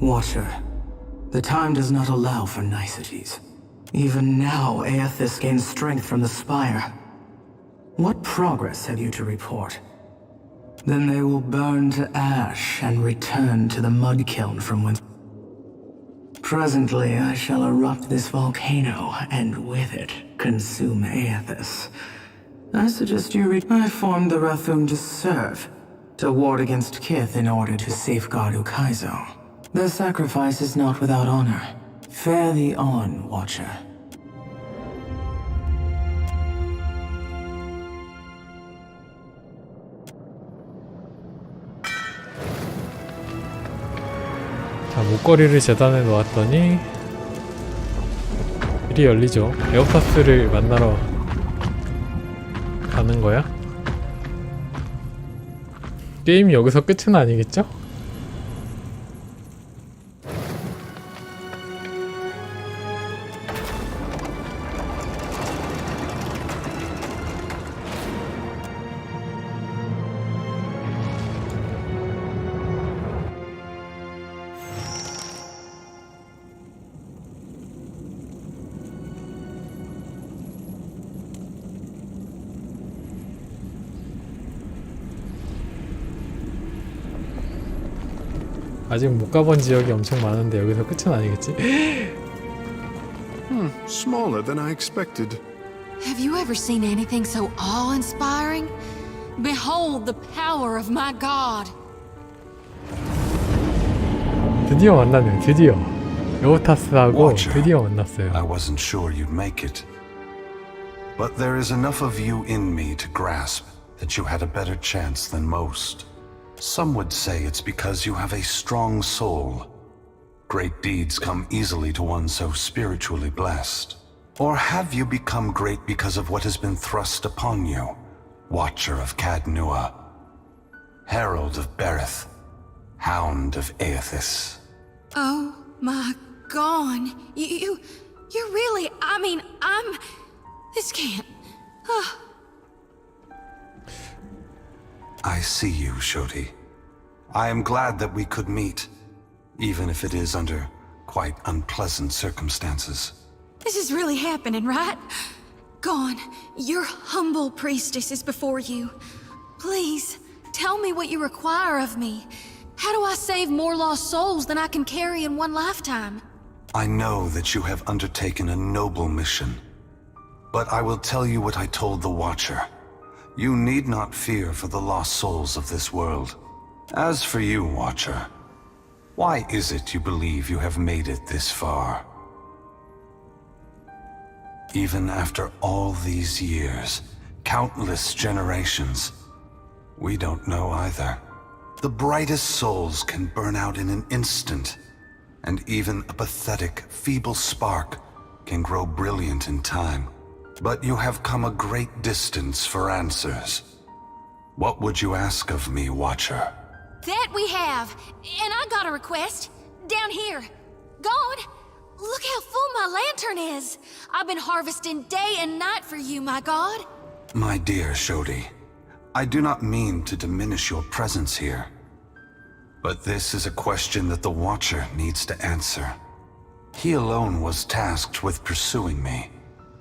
Watcher, the time does not allow for niceties. Even now, Aethys gains strength from the spire. What progress have you to report? Then they will burn to ash and return to the mud kiln from whence... Presently, I shall erupt this volcano, and with it, consume Aethys. I suggest you I formed the Rathum to serve, to ward against Kith in order to safeguard Ukaizo. Their sacrifice is not without honor. Fare thee on, Watcher. 자, 목걸이를 재단해 놓았더니 길이 열리죠. 에오파스를 만나러 가는 거야? 게임이 여기서 끝은 아니겠죠? 아직 못 가본 지역이 엄청 많은데 여기서 끝은 아니겠지? Smaller than I expected. Have you ever seen anything so awe-inspiring? Behold the power of my God. 드디어 만났네요. 드디어 에오타스하고 Watcher, 드디어 만났어요. I wasn't sure you'd make it. But there is enough of you in me to grasp that you had a better chance than most. Some would say it's because you have a strong soul. Great deeds come easily to one so spiritually blessed. Or have you become great because of what has been thrust upon you? Watcher of Cadnua, Herald of Berith, Hound of Aethys. Oh my God. You're really, this can't. I see you, Shoti. I am glad that we could meet, even if it is under quite unpleasant circumstances. This is really happening, right? Gon, your humble priestess is before you. Please, tell me what you require of me. How do I save more lost souls than I can carry in one lifetime? I know that you have undertaken a noble mission, but I will tell you what I told the Watcher. You need not fear for the lost souls of this world. As for you, Watcher, why is it you believe you have made it this far? Even after all these years, countless generations, we don't know either. The brightest souls can burn out in an instant, and even a pathetic, feeble spark can grow brilliant in time. But you have come a great distance for answers. What would you ask of me, Watcher? That we have, and I got a request. Down here. God, look how full my lantern is. I've been harvesting day and night for you, my God. My dear Shoti, I do not mean to diminish your presence here. But this is a question that the Watcher needs to answer. He alone was tasked with pursuing me.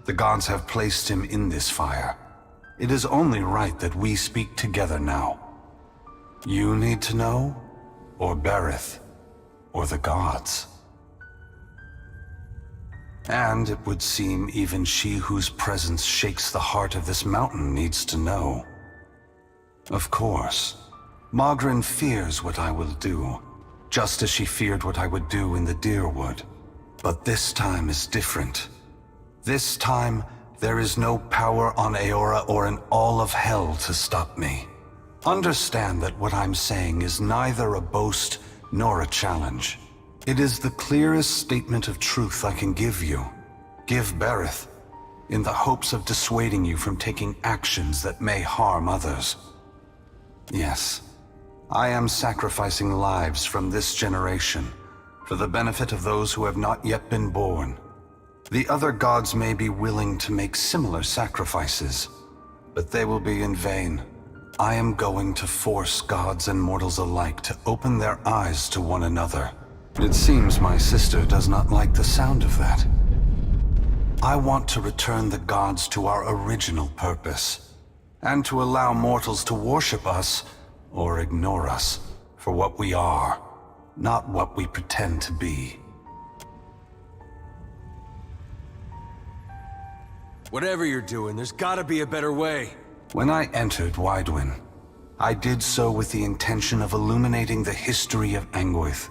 The gods have placed him in this fire. It is only right that we speak together now. You need to know, or Berith, or the gods. And it would seem even she whose presence shakes the heart of this mountain needs to know. Of course, Mogren fears what I will do, just as she feared what I would do in the Deerwood. But this time is different. This time, there is no power on Aora or in all of hell to stop me. Understand that what I'm saying is neither a boast nor a challenge. It is the clearest statement of truth I can give you. Give Berith, in the hopes of dissuading you from taking actions that may harm others. Yes, I am sacrificing lives from this generation for the benefit of those who have not yet been born. The other gods may be willing to make similar sacrifices, but they will be in vain. I am going to force gods and mortals alike to open their eyes to one another. It seems my sister does not like the sound of that. I want to return the gods to our original purpose, and to allow mortals to worship us, or ignore us, for what we are, not what we pretend to be. Whatever you're doing, there's gotta be a better way. When I entered Widewin, I did so with the intention of illuminating the history of Anguith.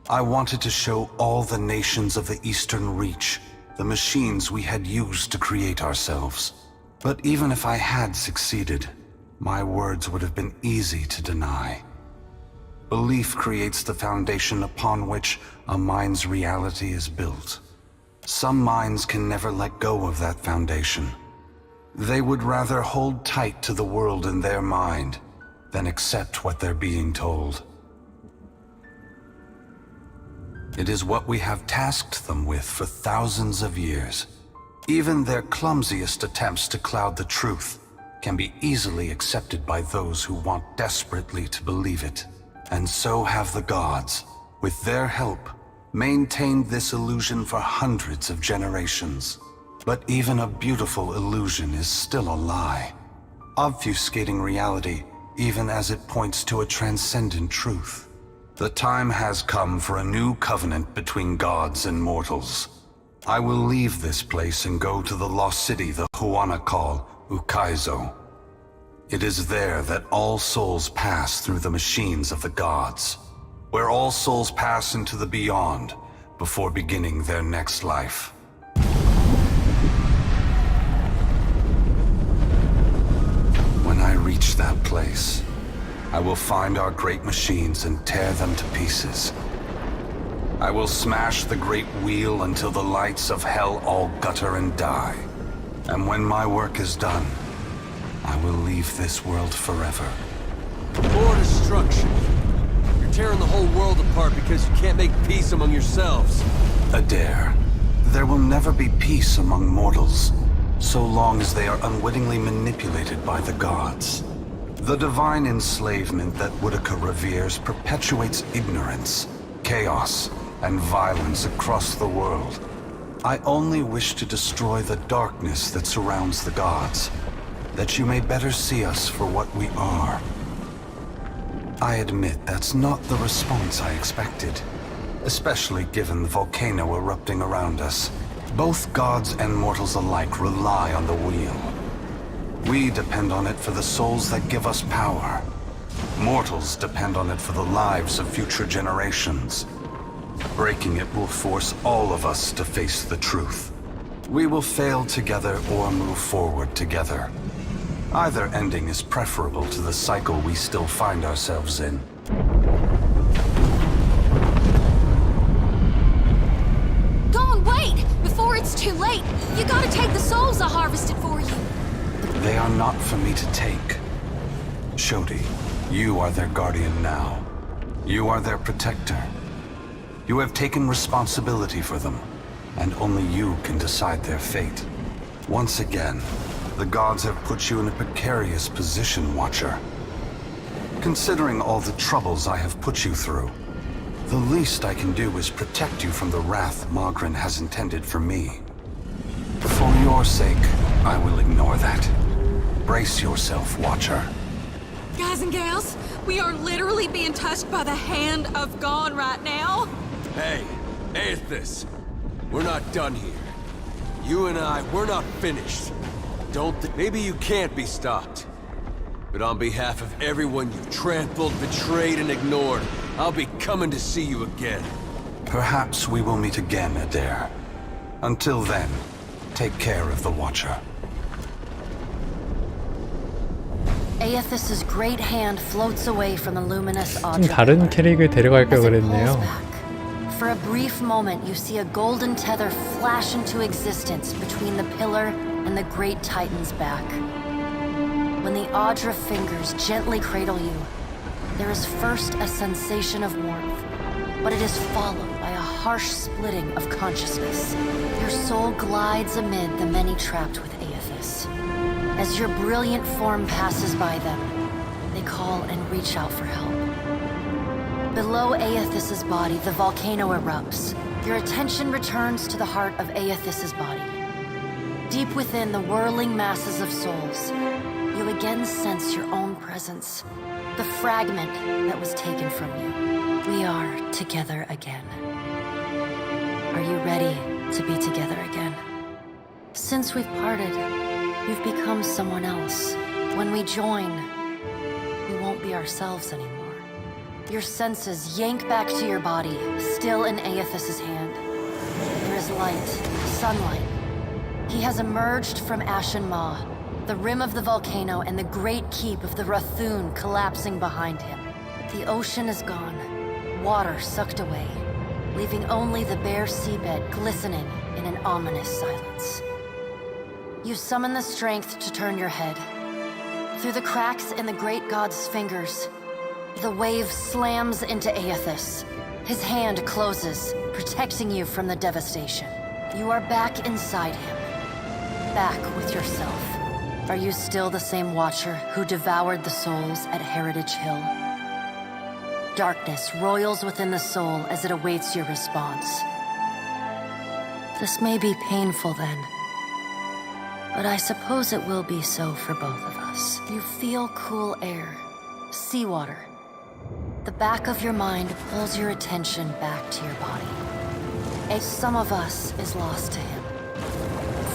I wanted to show all the nations of the Eastern Reach the machines we had used to create ourselves. But even if I had succeeded, my words would have been easy to deny. Belief creates the foundation upon which a mind's reality is built. Some minds can never let go of that foundation. They would rather hold tight to the world in their mind than accept what they're being told. It is what we have tasked them with for thousands of years. Even their clumsiest attempts to cloud the truth can be easily accepted by those who want desperately to believe it. And so have the gods, with their help, maintained this illusion for hundreds of generations. But even a beautiful illusion is still a lie, obfuscating reality even as it points to a transcendent truth. The time has come for a new covenant between gods and mortals. I will leave this place and go to the lost city the Huana call Ukaizo. It is there that all souls pass through the machines of the gods, where all souls pass into the beyond before beginning their next life. When I reach that place, I will find our great machines and tear them to pieces. I will smash the great wheel until the lights of hell all gutter and die. And when my work is done, I will leave this world forever. More destruction. You're tearing the whole world apart because you can't make peace among yourselves. Adair, there will never be peace among mortals, so long as they are unwittingly manipulated by the gods. The divine enslavement that Woodica reveres perpetuates ignorance, chaos, and violence across the world. I only wish to destroy the darkness that surrounds the gods, that you may better see us for what we are. I admit that's not the response I expected, especially given the volcano erupting around us. Both gods and mortals alike rely on the wheel. We depend on it for the souls that give us power. Mortals depend on it for the lives of future generations. Breaking it will force all of us to face the truth. We will fail together or move forward together. Either ending is preferable to the cycle we still find ourselves in. Dawn, wait! Before it's too late, you gotta take the souls I harvested for you. They are not for me to take. Shodi, you are their guardian now. You are their protector. You have taken responsibility for them, and only you can decide their fate. Once again, the gods have put you in a precarious position, Watcher. Considering all the troubles I have put you through, the least I can do is protect you from the wrath Mogren has intended for me. For your sake, I will ignore that. Brace yourself, Watcher. Guys and gals, we are literally being touched by the hand of God right now. Hey, Aethys, we're not done here. You and I, we're not finished. Maybe you can't be stopped. But on behalf of everyone you trampled, betrayed, and ignored, I'll be coming to see you again. Perhaps we will meet again, Adair. Until then, take care of the Watcher. Aethys's great hand floats away from the luminous 좀 object. 다른 캐릭을 데려갈 걸 As it 그랬네요. pulls back, for a brief moment, you see a golden tether flash into existence between the pillar and the great titan's back. When the Audra fingers gently cradle you, there is first a sensation of warmth, but it is followed by a harsh splitting of consciousness. Your soul glides amid the many trapped with Aethys. As your brilliant form passes by them, they call and reach out for help. below Aethys's body, the volcano erupts. Your attention returns to the heart of Aethys's body. Deep within the whirling masses of souls, you again sense your own presence. The fragment that was taken from you. We are together again. Are you ready to be together again? Since we've parted, you've become someone else. When we join, we won't be ourselves anymore. Your senses yank back to your body, still in Aethys's hand. There is light, sunlight. He has emerged from Ashen Maw, the rim of the volcano and the great keep of the Rathun collapsing behind him. The ocean is gone, water sucked away, leaving only the bare seabed glistening in an ominous silence. You summon the strength to turn your head. Through the cracks in the great god's fingers, the wave slams into Aethys. His hand closes, protecting you from the devastation. You are back inside him, back with yourself. Are you still the same Watcher who devoured the souls at Heritage Hill? Darkness roils within the soul as it awaits your response. This may be painful then, but I suppose it will be so for both of us. You feel cool air, seawater. The back of your mind pulls your attention back to your body. Some of us is lost to him.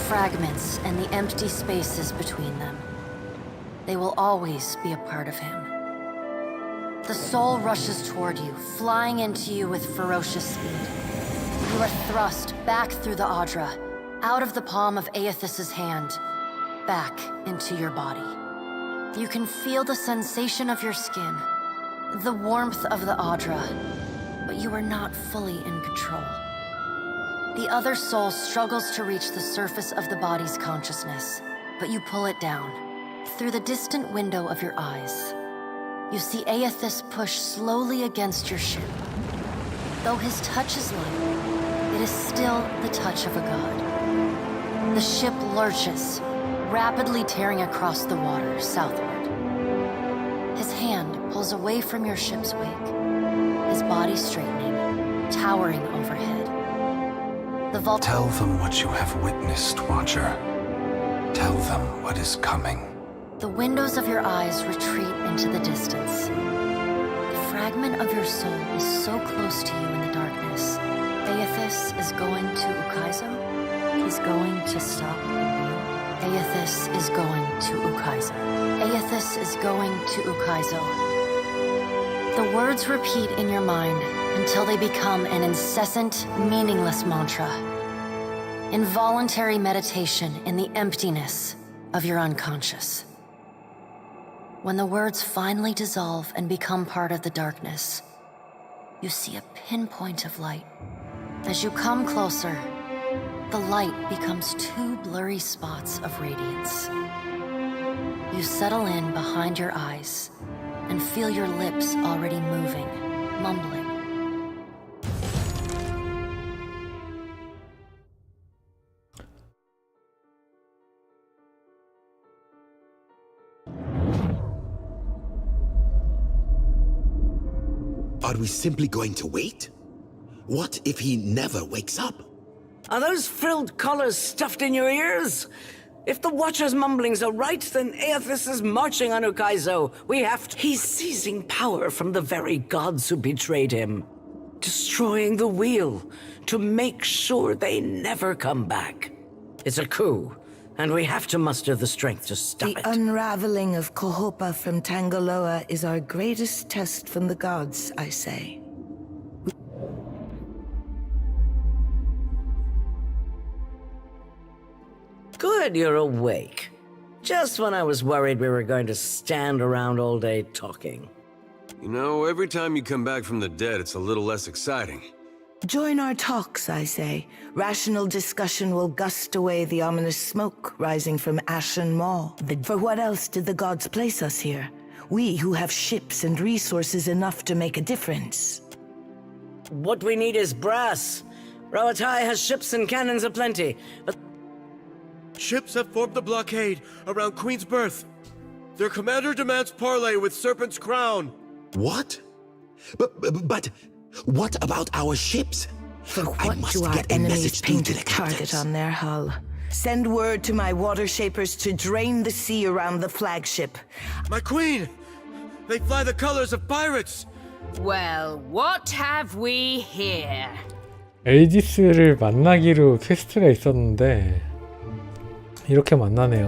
Fragments and the empty spaces between them. They will always be a part of him. The soul rushes toward you, flying into you with ferocious speed. You are thrust back through the Audra, out of the palm of Aethys's hand, back into your body. You can feel the sensation of your skin, the warmth of the Audra, but you are not fully in control. The other soul struggles to reach the surface of the body's consciousness, but you pull it down. Through the distant window of your eyes, you see Aethys push slowly against your ship. Though his touch is light, it is still the touch of a god. The ship lurches, rapidly tearing across the water southward. His hand pulls away from your ship's wake, his body straightening, towering overhead. Tell them what you have witnessed, Watcher. Tell them what is coming. The windows of your eyes retreat into the distance. The fragment of your soul is so close to you in the darkness. Aethys is going to Ukaizo. He's going to stop the wheel. Aethys is going to Ukaizo. Aethys is going to Ukaizo. The words repeat in your mind until they become an incessant, meaningless mantra. Involuntary meditation in the emptiness of your unconscious. When the words finally dissolve and become part of the darkness, you see a pinpoint of light. As you come closer, the light becomes two blurry spots of radiance. You settle in behind your eyes and feel your lips already moving, mumbling. Are we simply going to wait? What if he never wakes up? Are those frilled collars stuffed in your ears? If the Watcher's mumblings are right, then Aethys is marching on Ukaizo. We have to... He's seizing power from the very gods who betrayed him. Destroying the wheel to make sure they never come back. It's a coup, and we have to muster the strength to stop it. The unraveling of Kohopa from Tangaloa is our greatest test from the gods, I say. Good, you're awake. Just when I was worried we were going to stand around all day talking. You know, every time you come back from the dead, it's a little less exciting. Join our talks, I say. Rational discussion will gust away the ominous smoke rising from Ashen Maw. For what else did the gods place us here? We who have ships and resources enough to make a difference. What we need is brass. Roatai has ships and cannons aplenty, but Ships have formed the blockade around Queen's Birth. Their commander demands parley with Serpent's Crown. What? But what about our ships? For I what must do our get a enemies message through paint to a the target captains. on their hull? Send word to my water shapers to drain the sea around the flagship. My queen! They fly the colors of pirates! Well, what have we here? 에이지스를 만나기로 퀘스트가 있었는데 이렇게 만나네요.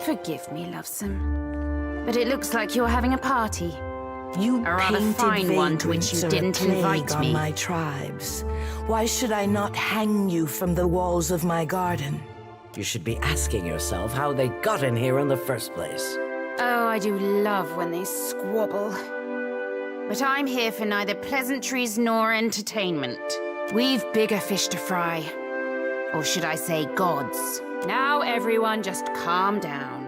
Forgive me, lovesome, but it looks like you're having a party. You A rather painted fine one to which you vagrants are a didn't plague invite on me. my tribes. Why should I not hang you from the walls of my garden? You should be asking yourself how they got in here in the first place. Oh, I do love when they squabble. But I'm here for neither pleasantries nor entertainment. We've bigger fish to fry. Or should I say gods? Now everyone just calm down.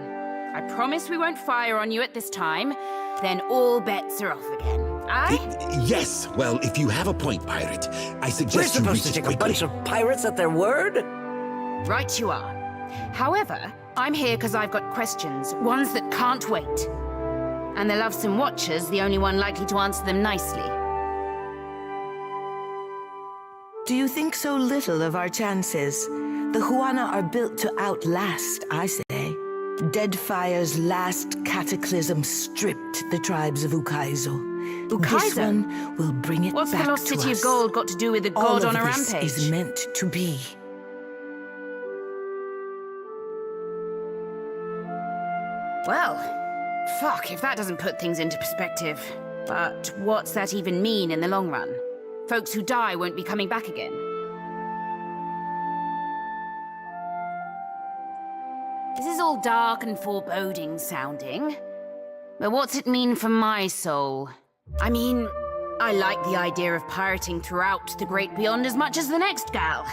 I promise we won't fire on you at this time. Then all bets are off again. Aye? Yes, well, if you have a point, pirate, I We're suggest you supposed reach to it take a quickly. bunch of pirates at their word? Right you are. However, I'm here because I've got questions, ones that can't wait. And the Lovesome Watcher's the only one likely to answer them nicely. Do you think so little of our chances? The Huana are built to outlast, I say. Deadfire's last cataclysm stripped the tribes of Ukaizo. This Ukaizo? one will bring it What's back the Lost to City us. of Gold got to do with the All god of on a this rampage? is meant to be. Well, fuck if that doesn't put things into perspective. But what's that even mean in the long run? Folks who die won't be coming back again. This is all dark and foreboding sounding. But what's it mean for my soul? I mean, I like the idea of pirating throughout the Great Beyond as much as the next gal.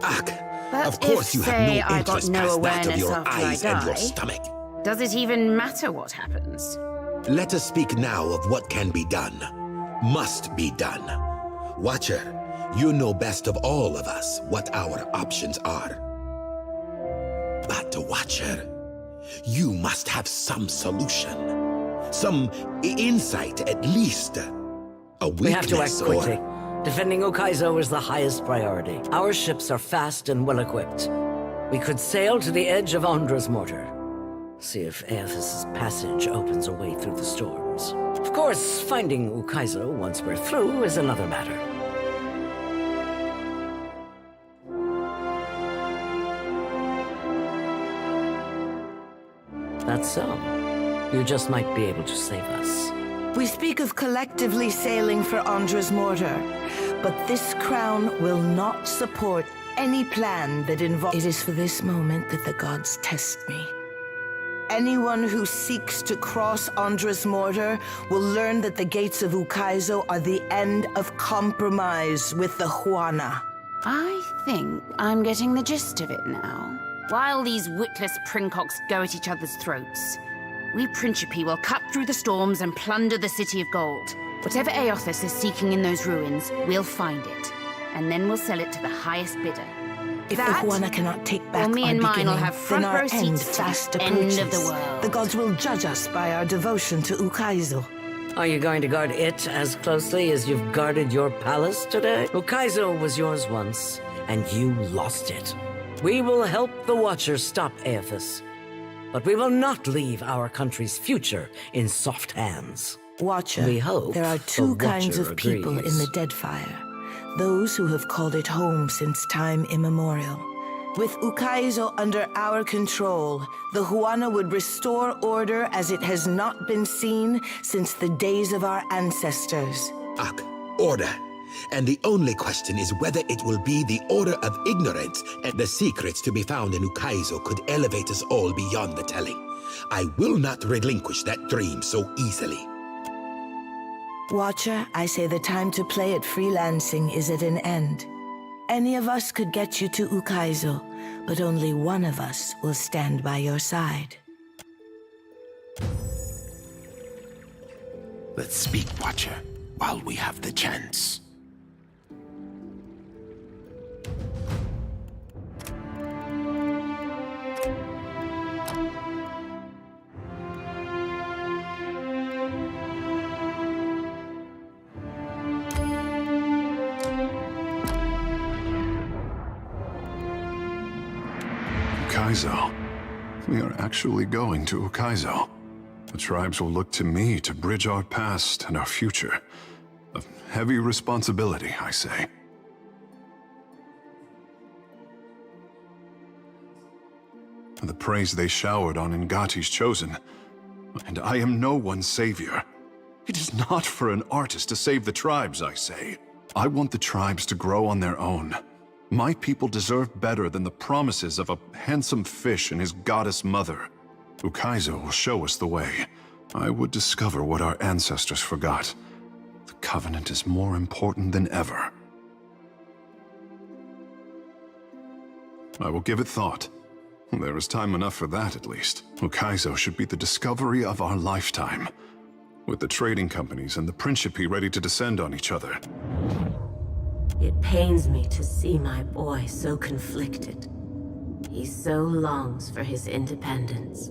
Ach, But of course if, you say, have no I got interest no past that of awareness your after I eyes and your die, stomach. Does it even matter what happens? Let us speak now of what can be done. Must be done. Watcher, you know best of all of us what our options are. But Watcher, you must have some solution. Some insight, at least. A weakness We have to act quickly. or... Defending Ukaizo is the highest priority. Our ships are fast and well equipped. We could sail to the edge of Andra's mortar. See if Aethys' passage opens a way through the storms. Of course, finding Ukaizo once we're through is another matter. That's so. You just might be able to save us. We speak of collectively sailing for Andra's mortar, but this crown will not support any plan that involves... It is for this moment that the gods test me. Anyone who seeks to cross Andra's mortar will learn that the gates of Ukaizo are the end of compromise with the Huana. I think I'm getting the gist of it now. While these witless princocks go at each other's throats, we Principi will cut through the storms and plunder the City of Gold. Whatever Aethys is seeking in those ruins, we'll find it. And then we'll sell it to the highest bidder. If That, the Huana cannot take back or me our and mine will beginning, have front then our row end seats to fast the end approaches. of the world. The gods will judge us by our devotion to Ukaizo. Are you going to guard it as closely as you've guarded your palace today? Ukaizo was yours once, and you lost it. We will help the Watchers stop Aethys, but we will not leave our country's future in soft hands. Watcher, We hope there are the two kinds Watcher of people in agrees. the Deadfire. Those who have called it home since time immemorial. With Ukaizo under our control, the Huana would restore order as it has not been seen since the days of our ancestors. Ach, order. And the only question is whether it will be the order of ignorance, and the secrets to be found in Ukaizo could elevate us all beyond the telling. I will not relinquish that dream so easily. Watcher, I say the time to play at freelancing is at an end. Any of us could get you to Ukaizo, but only one of us will stand by your side. Let's speak, Watcher, while we have the chance. Ukaizo. We are actually going to Ukaizo. The tribes will look to me to bridge our past and our future. A heavy responsibility, I say. The praise they showered on Ngati's chosen, and I am no one's savior. It is not for an artist to save the tribes, I say. I want the tribes to grow on their own. My people deserve better than the promises of a handsome fish and his goddess mother. Ukaizo will show us the way. I would discover what our ancestors forgot. The Covenant is more important than ever. I will give it thought. There is time enough for that, at least. Ukaizo should be the discovery of our lifetime. With the trading companies and the Principi ready to descend on each other. It pains me to see my boy so conflicted. He so longs for his independence.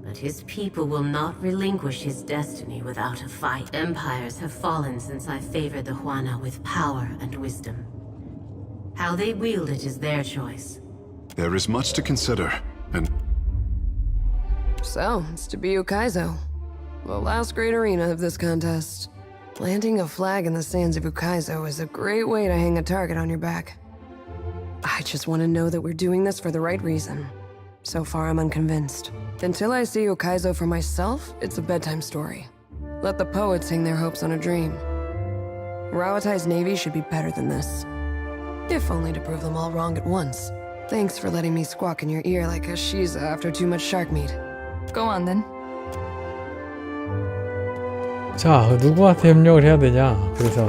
But his people will not relinquish his destiny without a fight. Empires have fallen since I favored the Huana with power and wisdom. How they wield it is their choice. There is much to consider, and... So, it's to be Ukaizo. The last great arena of this contest. Planting a flag in the sands of Ukaizo is a great way to hang a target on your back. I just want to know that we're doing this for the right reason. So far, I'm unconvinced. Until I see Ukaizo for myself, it's a bedtime story. Let the poets hang their hopes on a dream. Rawatai's navy should be better than this. If only to prove them all wrong at once. Thanks for letting me squawk in your ear like a Shiza after too much shark meat. Go on then. 자, 누구한테 협력을 해야 되냐? 그래서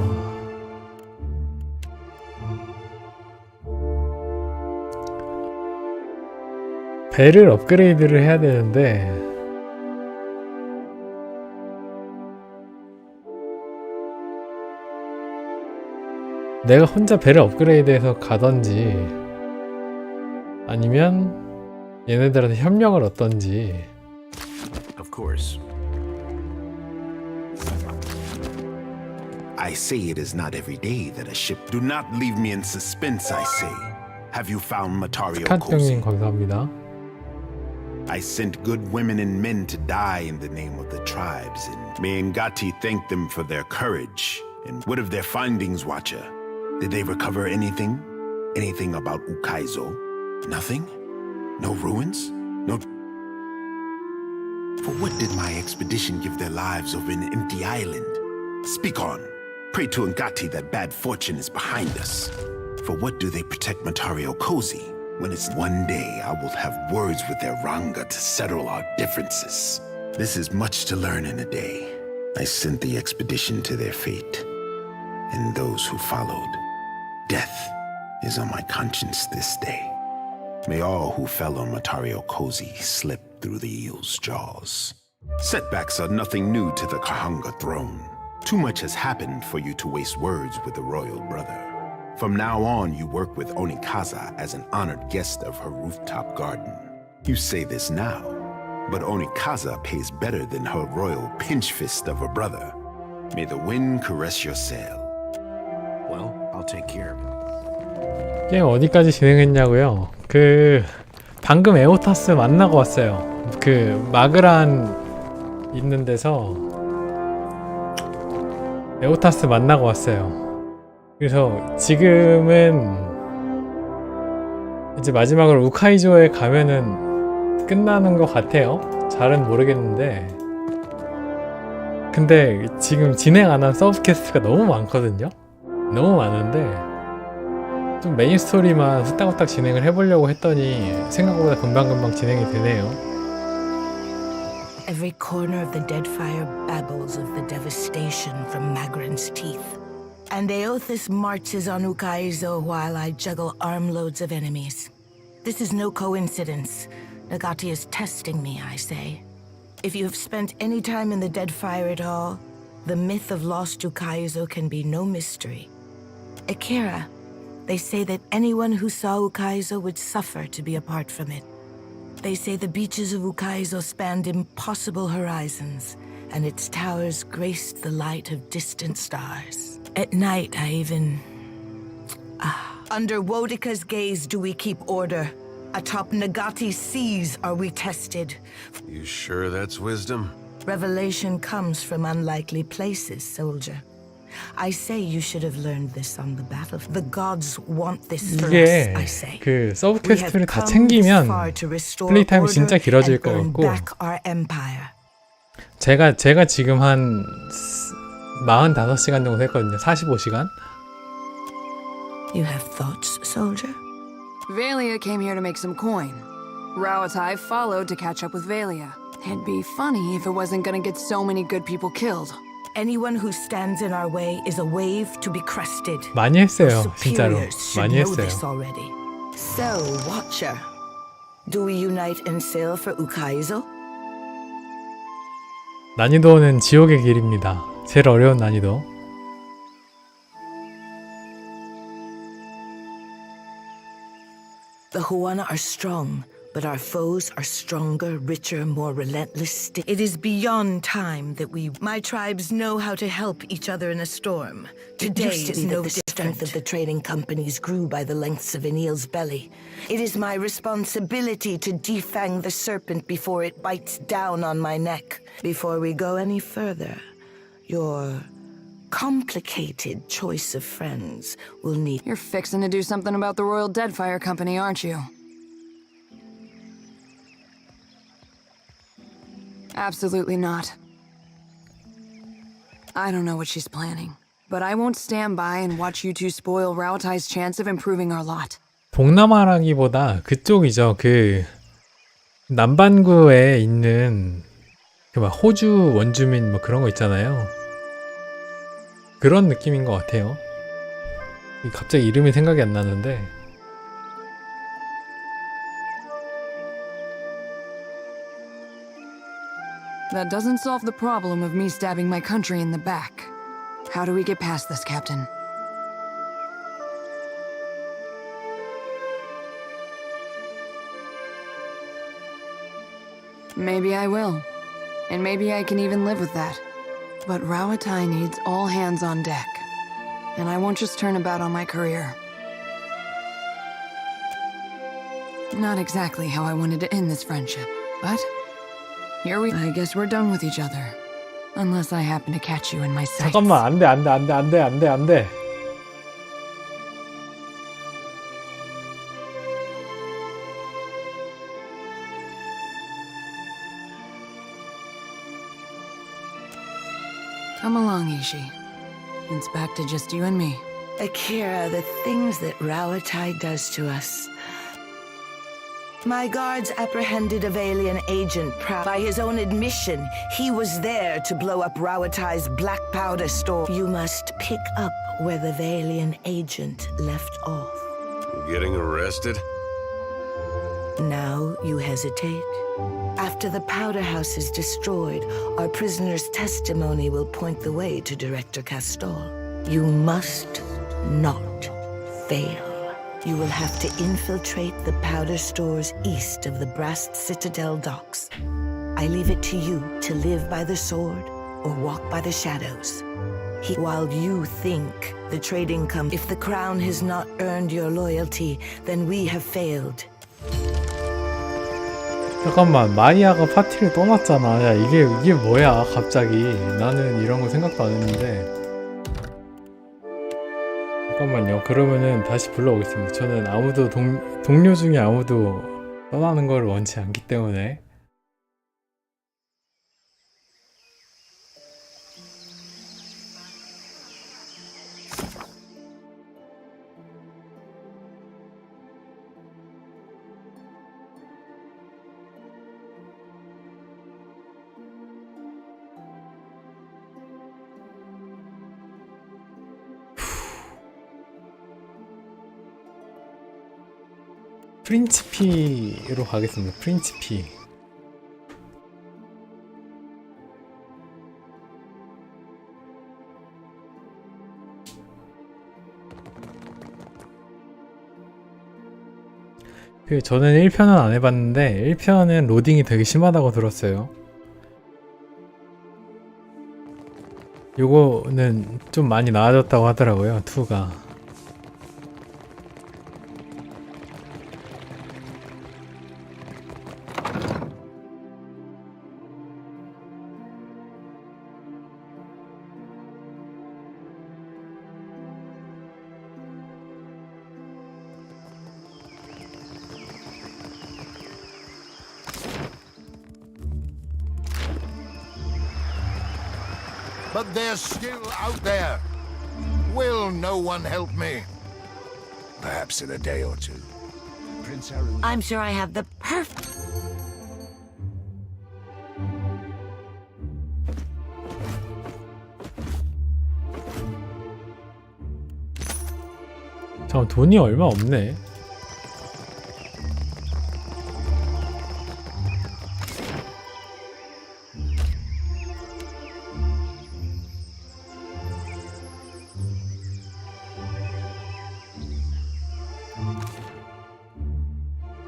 배를 업그레이드를 해야 되는데 내가 혼자 배를 업그레이드해서 가던지 아니면 얘네들한테 협력을 얻던지. Of course. I say it is not every day that a ship... Do not leave me in suspense, I say. Have you found Matario Kozi? 스카트형님 감사합니다. I sent good women and men to die in the name of the tribes, and may Ngati thank them for their courage. And what of their findings, Watcher? Did they recover anything? Anything about Ukaizo? Nothing? No ruins? No... For what did my expedition give their lives over an empty island? Speak on. Pray to Ngati that bad fortune is behind us. For what do they protect Matario Kozi? When it's one day, I will have words with their Ranga to settle our differences. This is much to learn in a day. I sent the expedition to their fate. And those who followed. Death is on my conscience this day. May all who fell on Matario Kozi slip through the eel's jaws. Setbacks are nothing new to the Kahanga throne. Too much has happened for you to waste words with the royal brother. From now on, you work with Onikaza as an honored guest of her rooftop garden. You say this now, but Onikaza pays better than her royal pinch fist of a brother. May the wind caress your sail. Well, I'll take care of it. 게임 어디까지 진행했냐고요? 방금 에오타스 만나고 왔어요. 마그란 있는 데서 에오타스 만나고 왔어요. 그래서 지금은 이제 마지막으로 우카이조에 가면은 끝나는 것 같아요. 잘은 모르겠는데 근데 지금 진행 안 한 서브 퀘스트가 너무 많거든요. 너무 많은데 좀 메인 스토리만 후딱후딱 진행을 해보려고 했더니 생각보다 금방금방 진행이 되네요. Every corner of the Deadfire babbles of the devastation from Magran's teeth. And Aothis marches on Ukaizo while I juggle armloads of enemies. This is no coincidence. Nagati is testing me, I say. If you have spent any time in the Deadfire at all, the myth of lost Ukaizo can be no mystery. Akira, they say that anyone who saw Ukaizo would suffer to be apart from it. They say the beaches of Ukaizo spanned impossible horizons, and its towers graced the light of distant stars. At night, I even... Under Wodika's gaze do we keep order. Atop Nagati's seas are we tested. You sure that's wisdom? Revelation comes from unlikely places, soldier. I say you should have learned this on the battlefield. The gods want this for us, I say. 그 서브 퀘스트를 다 챙기면 플레이 타임이 진짜 길어질 것 같고 제가 지금 한 45시간 정도 했거든요. 45시간. You have thoughts, soldier? Valia came here to make some coin. Raotai followed to catch up with Valia. It'd be funny if it wasn't gonna get so many good people killed. Anyone who stands in our way is a wave to be crested. 많이 했어요, 진짜로. 많이 했어요. So, Watcher, do we unite and sail for Ukaizo? 난이도는 지옥의 길입니다. 제일 어려운 난이도. The Huana are strong, but our foes are stronger, richer, more relentless. It is beyond time that my tribes know how to help each other in a storm. Today is no different. The strength of the trading companies grew by the lengths of Enil's belly. It is my responsibility to defang the serpent before it bites down on my neck. Before we go any further, your complicated choice of friends will need... You're fixing to do something about the Royal Deadfire Company, aren't you? Absolutely not. I don't know what she's planning, but I won't stand by and watch you two spoil Raotai's chance of improving our lot. 동남아라기보다 그쪽이죠. 그 남반구에 있는 그 막 호주 원주민 뭐 그런 거 있잖아요. 그런 느낌인 것 같아요. 갑자기 이름이 생각이 안 나는데. That doesn't solve the problem of me stabbing my country in the back. How do we get past this, Captain? Maybe I will. And maybe I can even live with that. But Raotai needs all hands on deck. And I won't just turn about on my career. Not exactly how I wanted to end this friendship, but... I guess we're done with each other. Unless I happen to catch you in my sights. 잠깐만, 안 돼. Come along, Ishi. It's back to just you and me. Akira, the things that Raotai does to us. My guards apprehended a Valian agent. By his own admission, he was there to blow up Raoatai's black powder store. You must pick up where the Valian agent left off. Getting arrested? Now you hesitate? After the powder house is destroyed, our prisoner's testimony will point the way to Director Castol. You must not fail. You will have to infiltrate the powder stores east of the Brass Citadel docks. I leave it to you to live by the sword or walk by the shadows. While you think the trading company, if the crown has not earned your loyalty, then we have failed. 잠깐만, 마이아가 파티를 떠났잖아. 야, 이게 뭐야, 갑자기. 나는 이런 거 생각도 안 했는데. 잠깐만요. 그러면은 다시 불러오겠습니다. 저는 아무도 동료 중에 아무도 떠나는 걸 원치 않기 때문에. 프린치피로 가겠습니다. 프린치피. 저는 1편은 안 해봤는데 1편은 로딩이 되게 심하다고 들었어요. 요거는 좀 많이 나아졌다고 하더라고요. 2가. but they're still out there. Will no one help me? Perhaps in a day or two. Prince Harry... I'm sure I have the perfect... 잠깐 돈이 얼마 없네.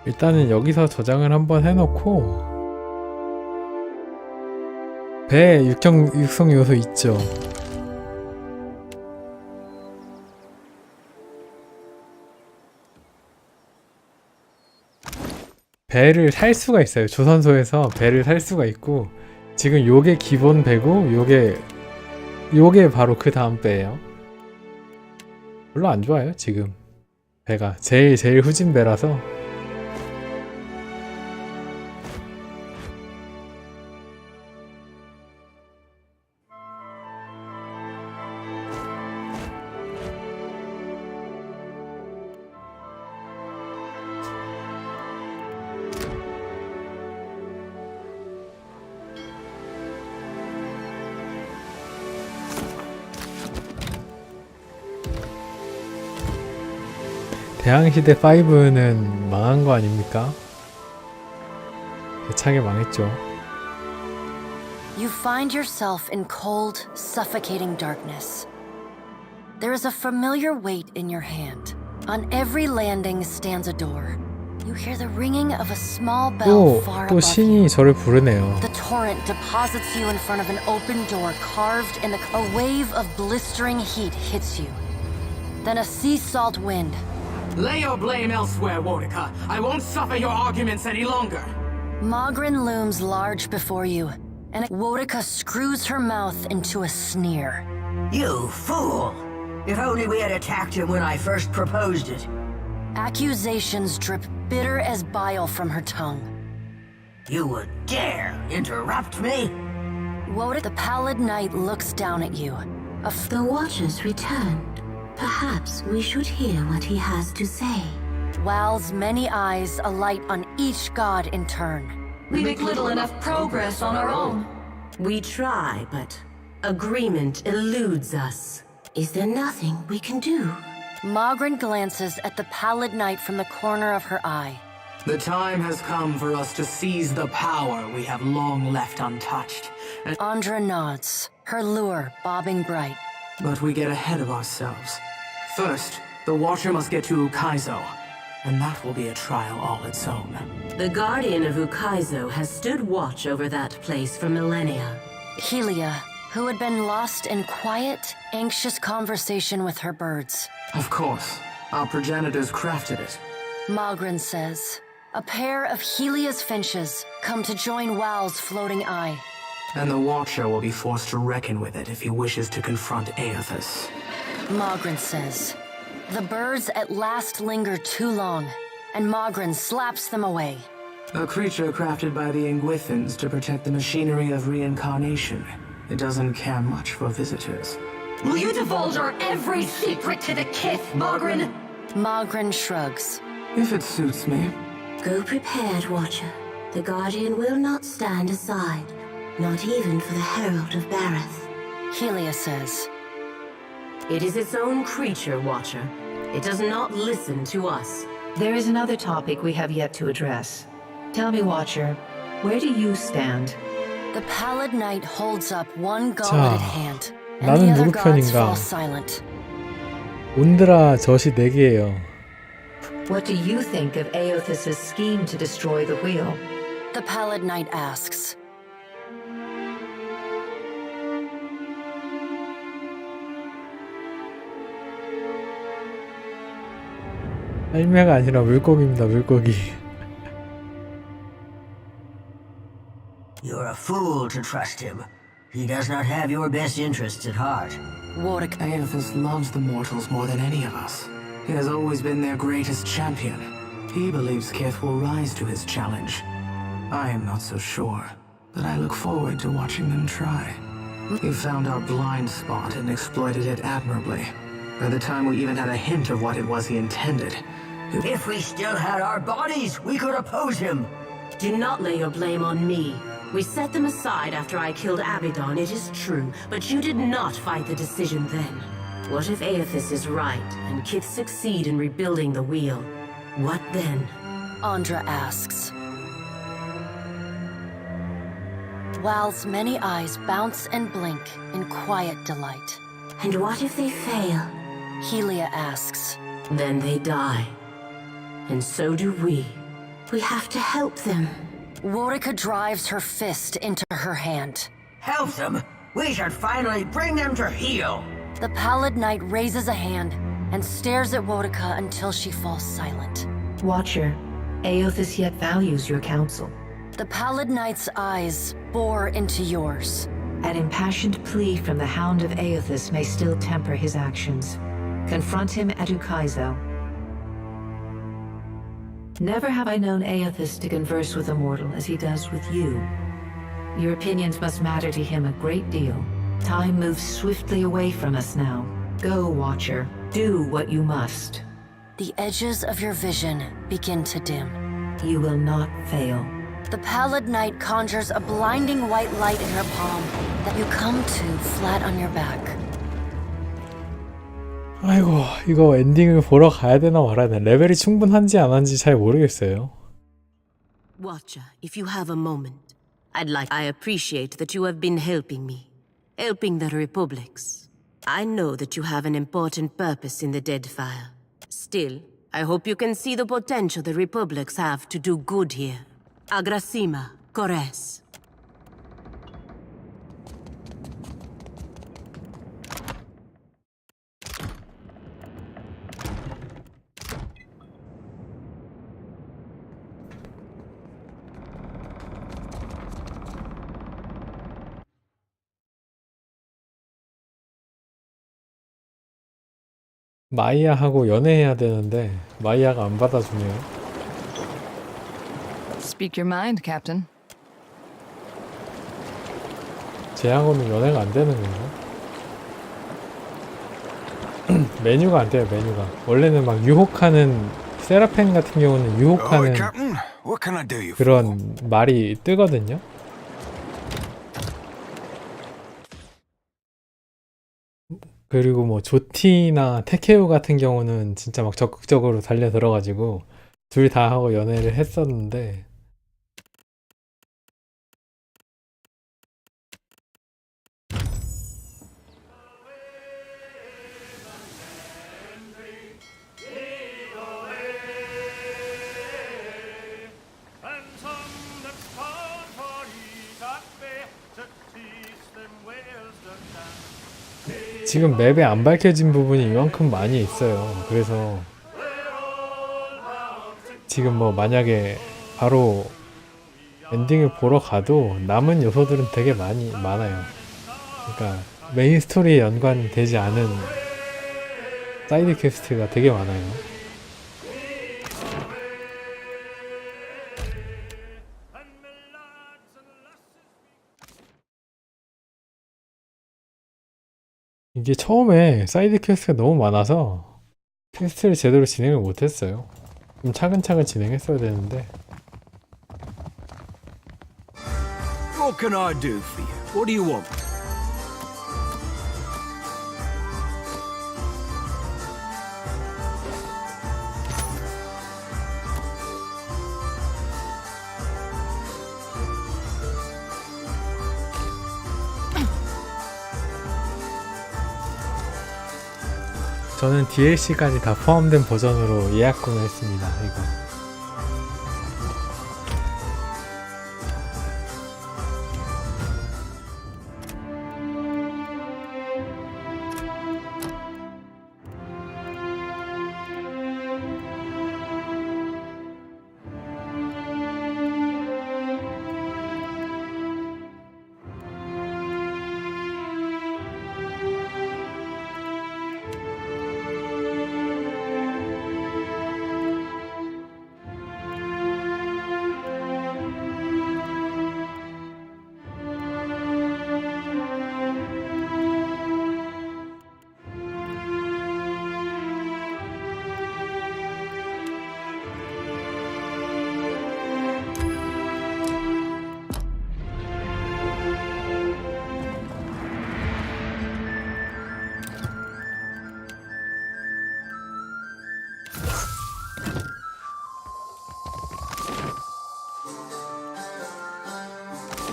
일단은 여기서 저장을 한번 해놓고 배 육성 요소 있죠. 배를 살 수가 있어요. 조선소에서 배를 살 수가 있고 지금 요게 기본 배고 요게 바로 그 다음 배예요. 별로 안 좋아요. 지금 배가 제일 후진 배라서. 대항시대 5는 망한 거 아닙니까? 대차게 망했죠. You find yourself in cold, suffocating darkness. There is a familiar weight in your hand. On every landing stands a door. You hear the ringing of a small bell far 또 above 신이 you. 저를 부르네요. The torrent deposits you in front of an open door carved in a wave of blistering heat hits you. Then a sea salt wind. Lay your blame elsewhere, Warwicker. I won't suffer your arguments any longer. Mogren looms large before you, and Wodica screws her mouth into a sneer. You fool! If only we had attacked him when I first proposed it. Accusations drip bitter as bile from her tongue. You would dare interrupt me? Wodica, the pallid knight, looks down at you. The Watcher's returned. Perhaps we should hear what he has to say. Wal's many eyes alight on each god in turn. We make little enough progress on our own. We try, but agreement eludes us. Is there nothing we can do? Mogren glances at the pallid knight from the corner of her eye. The time has come for us to seize the power we have long left untouched. Andra nods, her lure bobbing bright. But we get ahead of ourselves. First, the Watcher must get to Ukaizo, and that will be a trial all its own. The Guardian of Ukaizo has stood watch over that place for millennia. Helia, who had been lost in quiet, anxious conversation with her birds. Of course, our progenitors crafted it. Mogren says, a pair of Helia's finches come to join Wal's floating eye. And the Watcher will be forced to reckon with it if he wishes to confront Aethys. Mogren says. The birds at last linger too long, and Mogren slaps them away. A creature crafted by the Ingwithans to protect the machinery of reincarnation. It doesn't care much for visitors. Will you divulge our every secret to the Kith, Mogren? Mogren shrugs. If it suits me. Go prepared, Watcher. The Guardian will not stand aside. Not even for the Herald of Bareth. Helia says. It is its own creature, Watcher. It does not listen to us. There is another topic we have yet to address. Tell me, Watcher, where do you stand? The pallid knight holds up one gauntleted hand, and 나는 the other 누구 gods 편인가? fall silent. 온드라 젖이 4개예요. What do you think of Aethys' scheme to destroy the wheel? The pallid knight asks. 할매가 아니라 물고기입니다. 물고기. You're a fool to trust him. He does not have your best interests at heart. Aethys loves the mortals more than any of us. He has always been their greatest champion. He believes Kith will rise to his challenge. I am not so sure, but I look forward to watching them try. You found our blind spot and exploited it admirably. By the time we even had a hint of what it was he intended, If we still had our bodies, we could oppose him. Do not lay your blame on me. We set them aside after I killed Abaddon, it is true, but you did not fight the decision then. What if Aethys is right, and Kith succeed in rebuilding the wheel? What then? Andra asks. Wal's many eyes bounce and blink in quiet delight. And what if they fail? Helia asks. Then they die. And so do we. We have to help them. Worika drives her fist into her hand. Help them? We should finally bring them to heel. The Pallid Knight raises a hand and stares at Worika until she falls silent. Watcher, Aethys yet values your counsel. The Pallid Knight's eyes bore into yours. An impassioned plea from the Hound of Aethys may still temper his actions. Confront him at Ukaizo. Never have I known Aethys to converse with a mortal as he does with you. Your opinions must matter to him a great deal. Time moves swiftly away from us now. Go, Watcher. Do what you must. The edges of your vision begin to dim. You will not fail. The Pallid Knight conjures a blinding white light in her palm that you come to flat on your back. 아이고, 이거 엔딩을 보러 가야 되나 말아야 되나. 레벨이 충분한지 안 한지 잘 모르겠어요. Watcher, if you have a moment, I appreciate that you have been helping me. Helping the Republics. I know that you have an important purpose in the Deadfire. Still, I hope you can see the potential the Republics have to do good here. Agrasima, Kores. 마이야하고 연애해야 되는데 마이야가 안 받아주네요. Speak your mind, Captain. 쟤하고는 연애가 안 되는 건가? 메뉴가 안 돼요, 메뉴가. 원래는 막 유혹하는 세라펜 같은 경우는 유혹하는 그런 말이 뜨거든요. 그리고 뭐 조티나 테케오 같은 경우는 진짜 막 적극적으로 달려 들어가지고 둘 다 하고 연애를 했었는데 지금 맵에 안 밝혀진 부분이 이만큼 많이 있어요. 그래서 지금 뭐 만약에 바로 엔딩을 보러 가도 남은 요소들은 되게 많아요. 그러니까 메인 스토리에 연관되지 않은 사이드 퀘스트가 되게 많아요. 이게 처음에 사이드 퀘스트가 너무 많아서 퀘스트를 제대로 진행을 못했어요. 좀 차근차근 진행했어야 되는데. What can I do for you? What do you want? 저는 DLC까지 다 포함된 버전으로 예약 구매했습니다. 이거.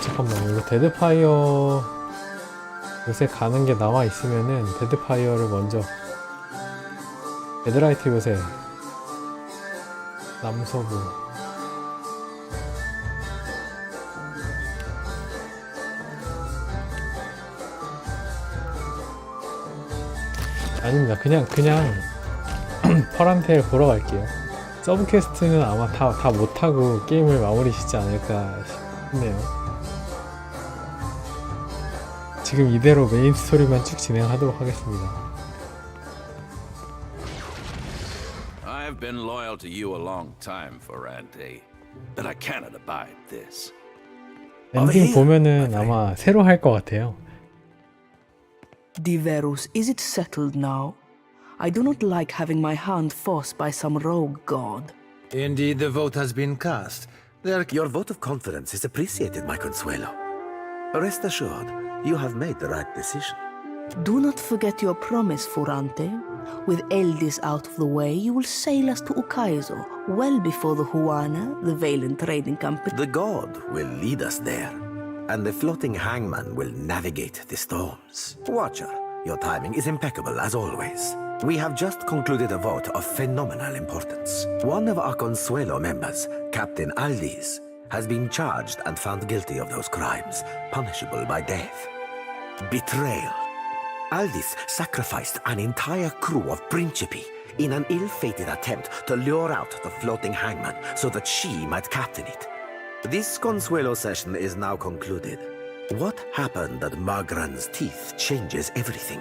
잠깐만, 이거 데드파이어 요새 가는 게 나와 있으면은 데드파이어를 먼저 데드라이트 요새 남서부 아닙니다. 그냥 퍼란테를 보러 갈게요. 서브 퀘스트는 아마 다 못하고 게임을 마무리 짓지 않을까 싶네요. 지금 이대로 메인 스토리만 쭉 진행하도록 하겠습니다. I've been loyal to you a long time, Ferrante, but I cannot abide this. 엔딩 보면은 아마 새로 할 것 같아요. Diverus, is it settled now? I do not like having my hand forced by some rogue god. Indeed, the vote has been cast. Your vote of confidence is appreciated, my Consuelo. Rest assured, you have made the right decision. Do not forget your promise, Ferrante. With Eldis out of the way, you will sail us to Ukaizo, well before the Huana, the Valen trading company. The god will lead us there, and the floating hangman will navigate the storms. Watcher, your timing is impeccable as always. We have just concluded a vote of phenomenal importance. One of our Consuelo members, Captain Aldis, has been charged and found guilty of those crimes, punishable by death. Betrayal. Aldis sacrificed an entire crew of Principi in an ill-fated attempt to lure out the floating hangman so that she might captain it. This Consuelo session is now concluded. What happened at Magran's teeth changes everything.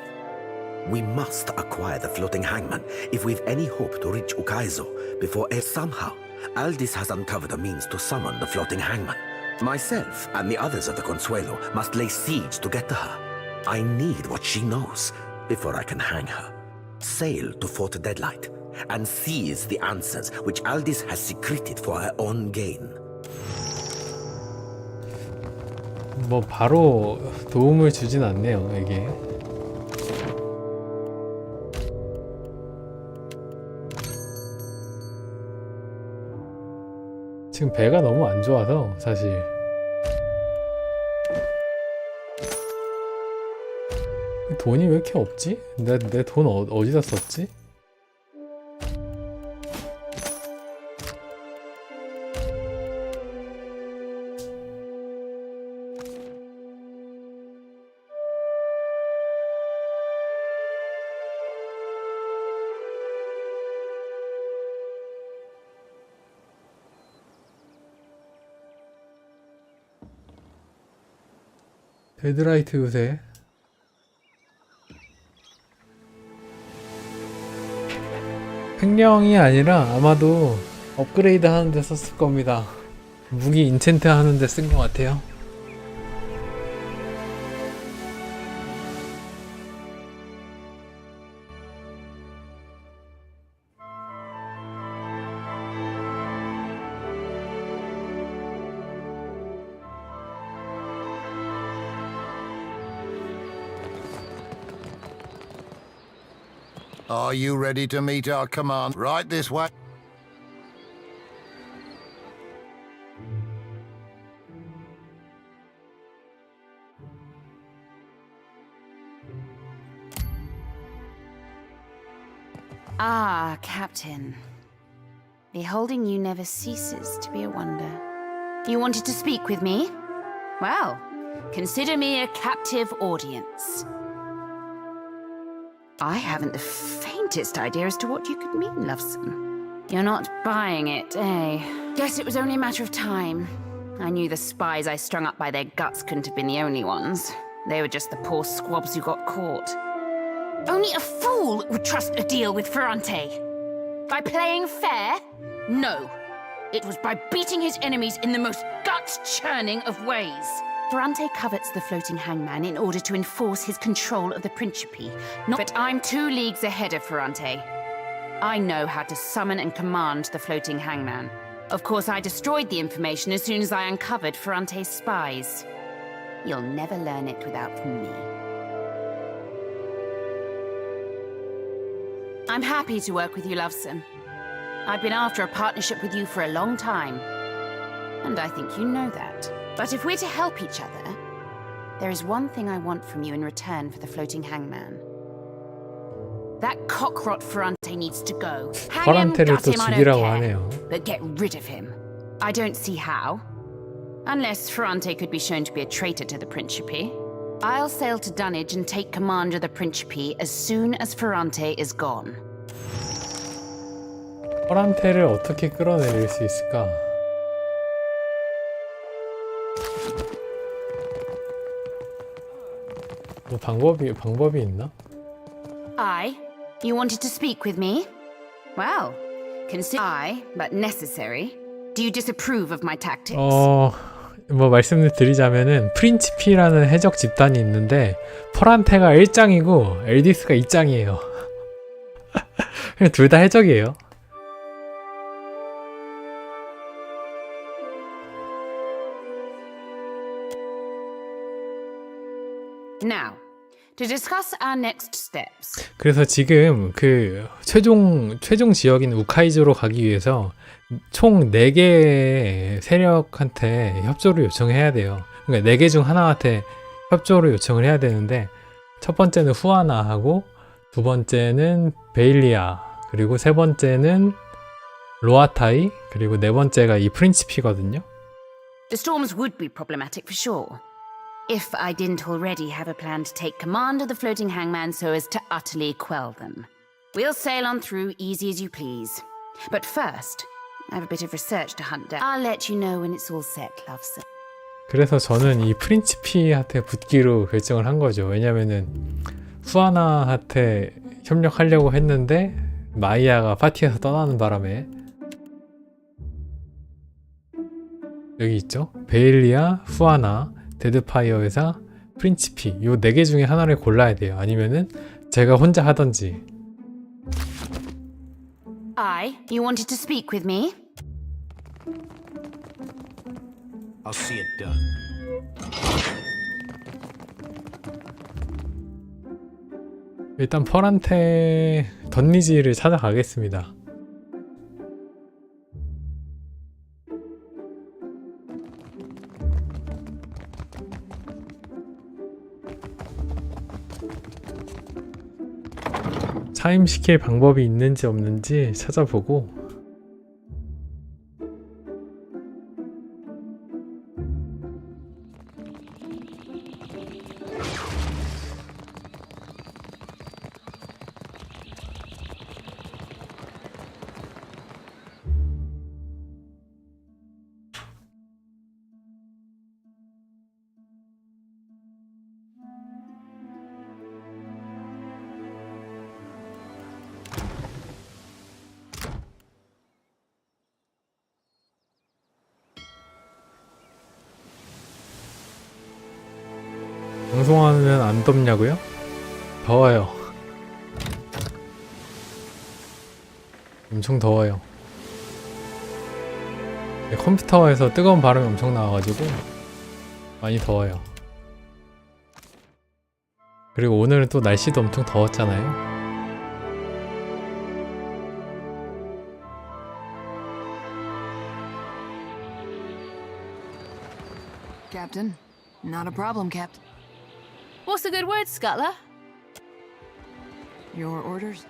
We must acquire the floating hangman if we've any hope to reach Ukaizo before somehow Aldis has uncovered a means to summon the floating hangman. Myself and the others of the Consuelo must lay siege to get to her. I need what she knows before I can hang her. Sail to Fort Deadlight and seize the answers which Aldis has secreted for her own gain. 뭐 바로 도움을 주진 않네요, 이게. 지금 배가 너무 안 좋아서 사실 돈이 왜 이렇게 없지? 내 돈 어디다 썼지? 데드라이트 요새 횡령이 아니라 아마도 업그레이드 하는데 썼을 겁니다. 무기 인챈트 하는데 쓴 것 같아요. Are you ready to meet our command? Right this way. Ah, Captain. Beholding you never ceases to be a wonder. You wanted to speak with me? Well, consider me a captive audience. I haven't the faintest idea as to what you could mean, Loveson. You're not buying it, eh? Guess it was only a matter of time. I knew the spies I strung up by their guts couldn't have been the only ones. They were just the poor squabs who got caught. Only a fool would trust a deal with Ferrante. By playing fair? No. It was by beating his enemies in the most gut-churning of ways. Ferrante covets the floating hangman in order to enforce his control of the Principi. But I'm 2 leagues ahead of Ferrante. I know how to summon and command the floating hangman. Of course, I destroyed the information as soon as I uncovered Ferrante's spies. You'll never learn it without me. I'm happy to work with you, Loveson. I've been after a partnership with you for a long time. And I think you know that. But if we're to help each other, there is one thing I want from you in return for the floating hangman. That cockrot Ferrante needs to go. Hang him, 퍼란테를 gut 또 him, I don't 죽이라고 care. 하네요. But get rid of him. I don't see how. Unless Ferrante could be shown to be a traitor to the Principe. I'll sail to Dunwich and take command of the Principe as soon as Ferrante is gone. 퍼란테를 어떻게 끌어내릴 수 있을까? 뭐 방법이 있나? You wanted to speak with me? Well, consider but necessary. Do you disapprove of my tactics? 뭐 말씀을 드리자면은 프린치피라는 해적 집단이 있는데 퍼란테가 1장이고 엘디스가 2장이에요. 둘 다 해적이에요. Now, to discuss our next steps. 그래서 지금 그 최종 지역인 우카이조로 가기 위해서 총 4개의 세력한테 협조를 요청해야 돼요. 그러니까 4개 중 하나한테 협조를 요청을 해야 되는데 첫 번째는 후아나하고 두 번째는 베일리아 그리고 세 번째는 로아타이 그리고 네 번째가 이 프린치피거든요. The storms would be problematic for sure. If I didn't already have a plan to take command of the floating hangman so as to utterly quell them. We'll sail on through easy as you please. But first, I have a bit of research to hunt down. I'll let you know when it's all set, loveson. 그래서 저는 이 프린치피한테 붙기로 결정을 한 거죠. 왜냐면은 후아나한테 협력하려고 했는데 마이아가 파티에서 떠나는 바람에 여기 있죠. 베일리아, 후아나, 데드파이어 회사, 프린치피 요 4개 중에 하나를 골라야 돼요. 아니면은 제가 혼자 하던지. You wanted to speak with me? I'll see it done. 일단 퍼란테 던니지를 찾아가겠습니다. 차임시킬 방법이 있는지 없는지 찾아보고 방송하면 안 덥냐고요? 더워요. 엄청 더워요. 컴퓨터에서 뜨거운 바람이 엄청 나와가지고 많이 더워요. 그리고 오늘은 또 날씨도 엄청 더웠잖아요. Captain, not a problem, Captain. What's the good word, Scuttler? Your orders?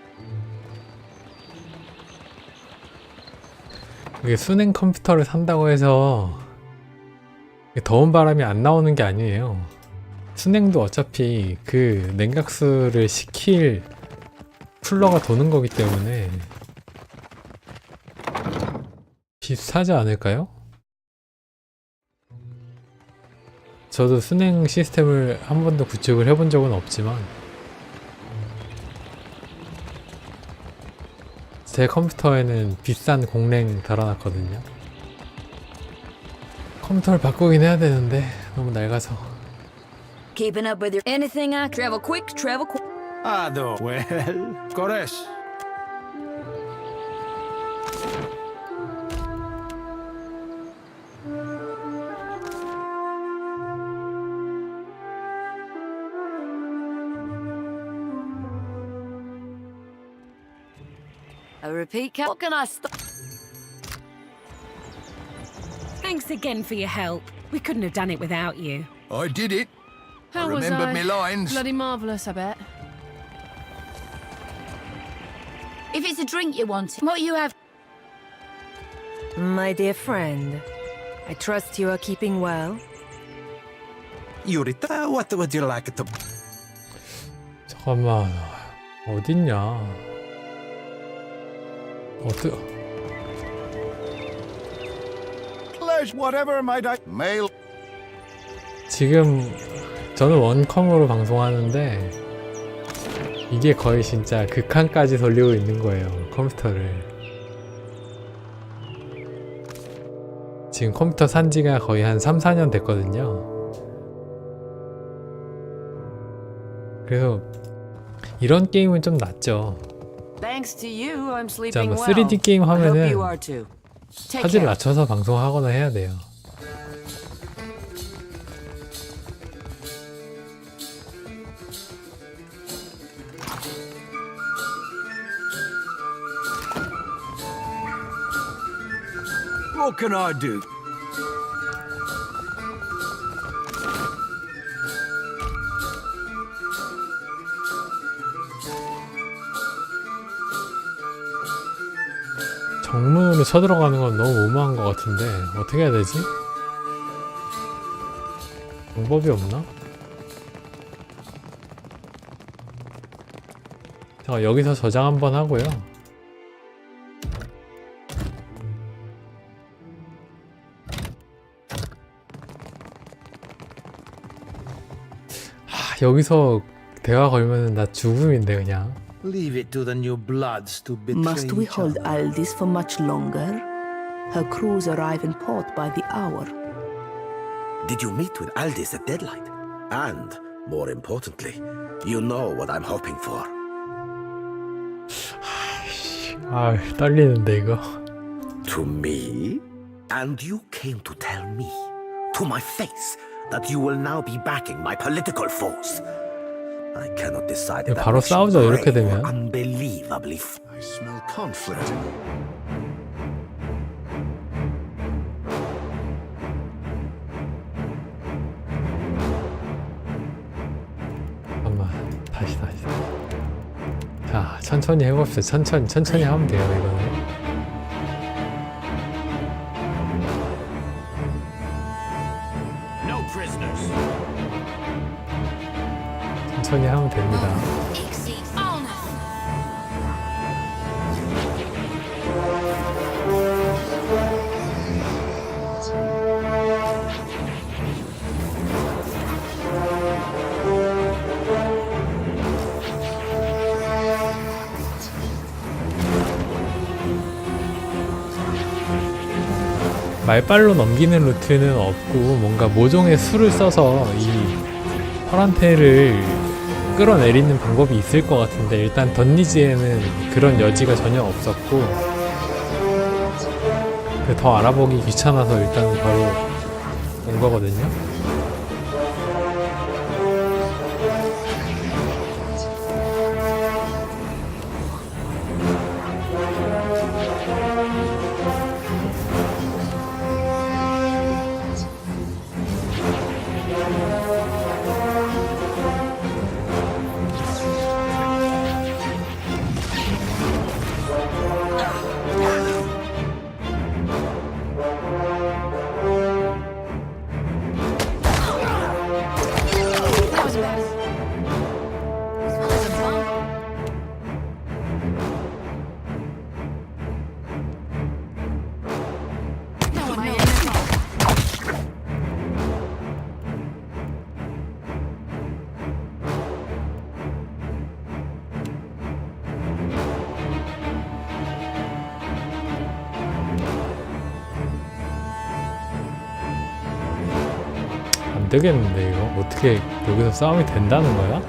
이게 수냉 컴퓨터를 산다고 해서 더운 바람이 안 나오는 게 아니에요. 수냉도 어차피 그 냉각수를 식힐 쿨러가 도는 거기 때문에 비슷하지 않을까요? 저도 수냉 시스템을 한 번도 구축을 해본 적은 없지만 제 컴퓨터에는 비싼 공랭 달아놨거든요. 컴퓨터를 바꾸긴 해야 되는데 너무 낡아서. Keeping up with your anything I travel quick, travel quick. Ado, well, Kores. I repeat, what can I stop? Thanks again for your help. We couldn't have done it without you. I did it. How I was remembered I? me lines. Bloody marvellous, I bet. If it's a drink you want, what you have? My dear friend, I trust you are keeping well. Yurita, what would you like to... 잠깐만 어딨냐? Pleasure, whatever might I... Mail. 지금 저는 원컴으로 방송하는데 이게 거의 진짜 극한까지 돌리고 있는 거예요, 컴퓨터를. 지금 컴퓨터 산 지가 거의 한 3, 4년 됐거든요. 그래서 이런 게임은 좀 낫죠. Thanks to you, I'm 자, sleeping 뭐 well. 3D 게임 I hope 하면은 you are too. Take 화질 care. 낮춰서 방송하거나 해야 돼요. What can I do? 정문으로 쳐들어가는 건 너무 무모한 것 같은데 어떻게 해야 되지? 방법이 없나? 자, 여기서 저장 한번 하고요. 여기서 대화 걸면은 나 죽음인데 그냥. Leave it to the new bloods to betray Must we each hold other. Aldis for much longer? Her crews arrive in port by the hour. Did you meet with Aldis at deadline? And, more importantly, you know what I'm hoping for. 아, 떨리는데 이거. To me? And you came to tell me, to my face, that you will now be backing my political foes. I cannot decide if that 바로 makes you 싸우죠, 이렇게 brave or 되면. unbelievably I smell conflict. 잠깐만, 다시. 자, 천천히 해봅시다. 천천히 하면 돼요, 이거는. No prisoners. 천천히 하면 됩니다. 말빨로 넘기는 루트는 없고 뭔가 모종의 수를 써서 이 퍼란테를 끌어내리는 방법이 있을 것 같은데 일단 던니지에는 그런 여지가 전혀 없었고 더 알아보기 귀찮아서 일단 바로 온 거거든요. 안 되겠는데 이거 어떻게 여기서 싸움이 된다는 거야?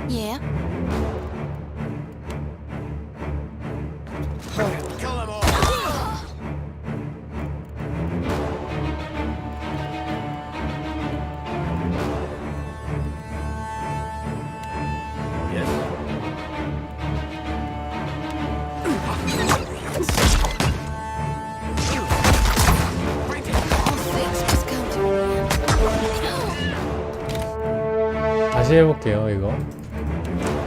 Yeah? Kill them all! 다시 해볼게요. 이거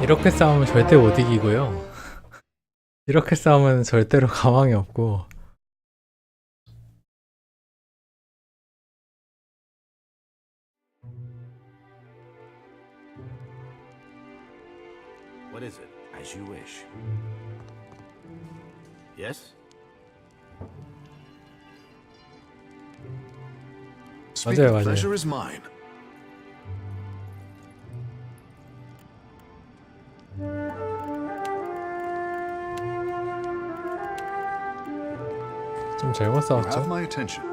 이렇게 싸우면 절대 못 이기고요. 이렇게 싸우면 절대로 가망이 없고. What is it? As you wish. Yes? 맞아요, 맞아요. Pleasure is mine. 좀 잘못 싸웠죠? Have my attention.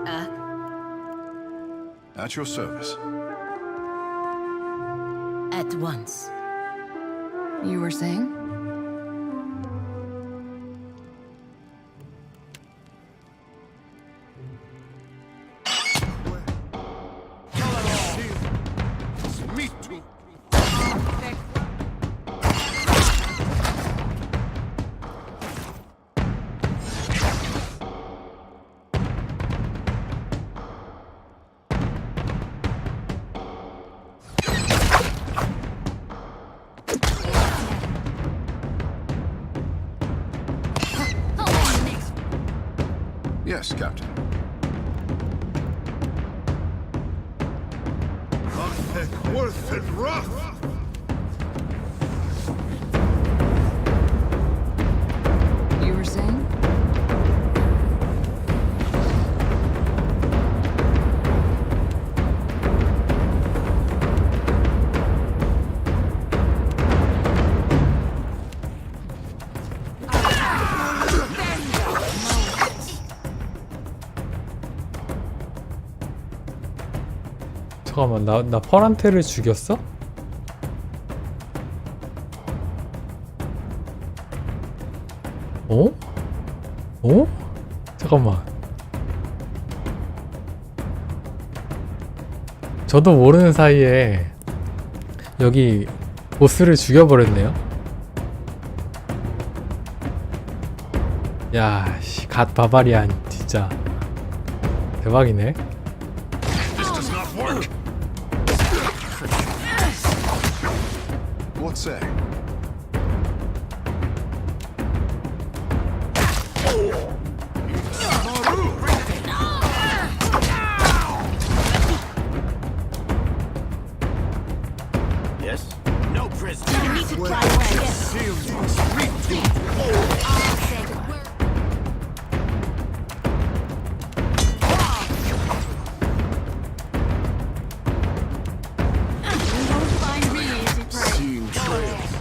At your service. At once. You were saying? Me too. Yes, Captain. Worth and rough. You were saying? 잠깐만, 나 펄한테를 죽였어? 어? 어? 잠깐만. 저도 모르는 사이에 여기 보스를 죽여버렸네요. 야, 씨, 갓 바바리안 진짜 대박이네. This does not work. What say? Yes? No prisoner. You need to try away. Seeing trails.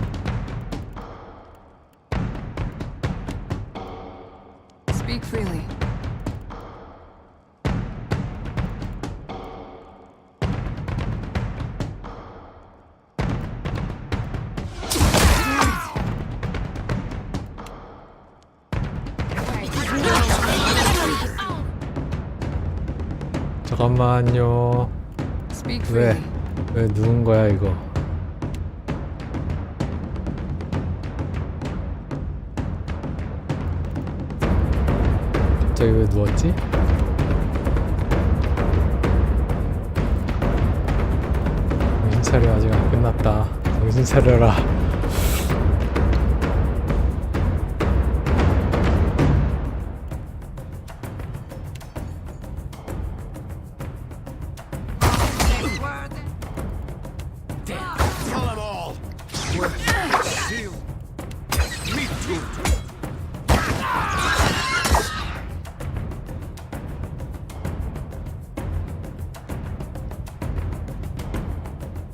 Speak freely. 잠깐만요. Speak 왜? freely. 왜 누군 거야 이거? 갑자기 왜 누웠지? 정신 차려, 아직 안 끝났다. 정신 차려라. Kill them all. Shield. Me too.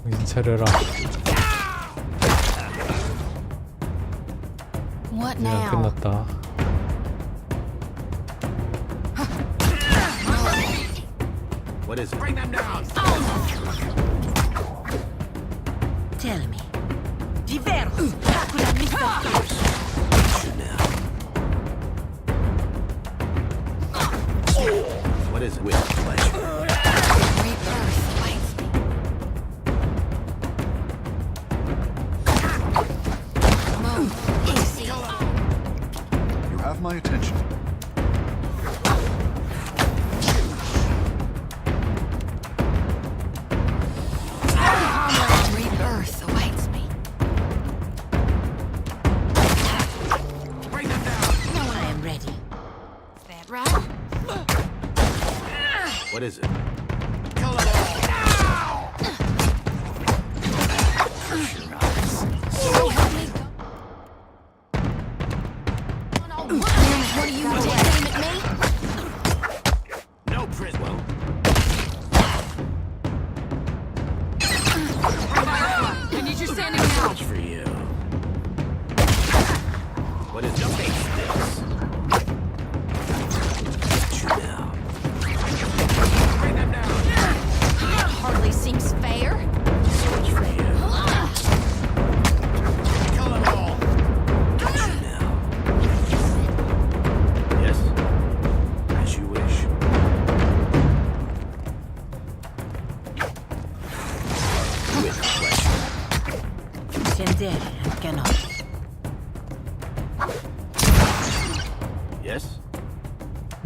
정신 차려라. What 그냥 now? 끝났다. What is it? Bring them down. Tell me, do is it? What are you doing at me? No prison. Well, I need you standing now. much for you. What is your face this? Get you now. Bring them down. That hardly seems fair. So much for you. Kill them all. Get you now. Yes? As you wish. With pleasure. Scendere, cannot. Yes?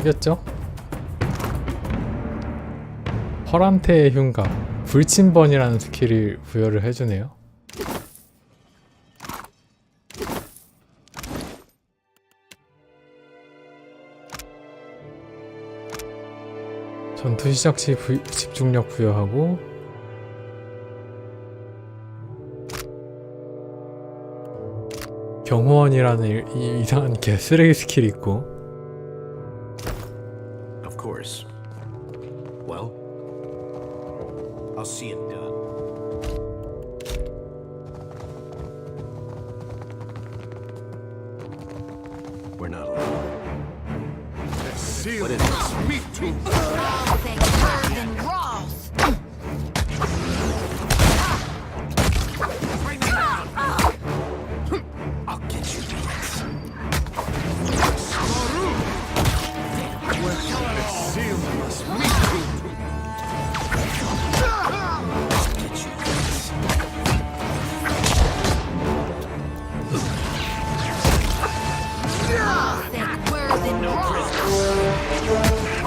이겼죠? 허란테의 흉가 불침번이라는 스킬을 부여를 해주네요. 전투 시작 시 집중력 부여하고 경호원이라는 이 이상한 개쓰레기 스킬이 있고 Of course. Well, I'll see it done. We're not alone. What is this? Me too. Bring them down! I'll get you next. We're killing it. Seal us. Me too. Get you next. No prisoners.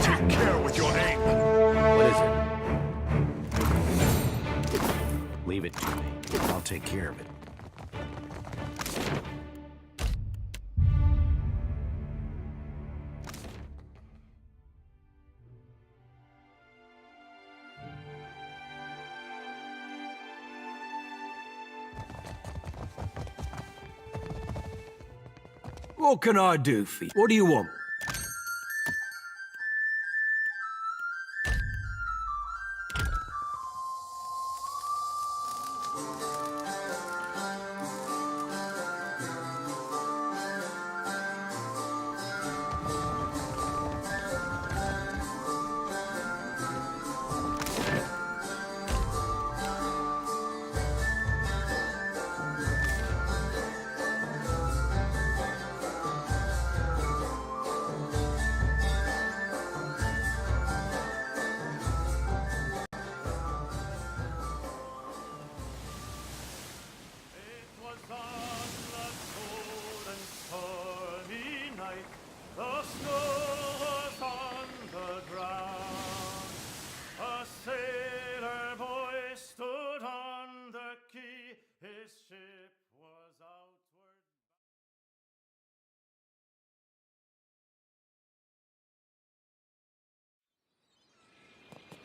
Take care with your aim. What is it? Leave it to me. I'll take care of it. What can I do for you? What do you want?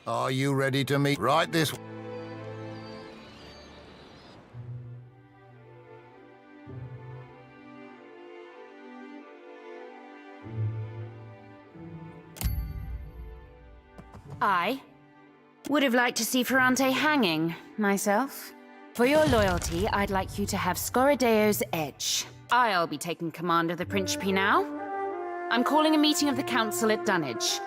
Are you ready to meet? Right this way. I would have liked to see Ferrante hanging, myself. For your loyalty, I'd like you to have Scorideo's edge. I'll be taking command of the Principi now. I'm calling a meeting of the council at Dunwich.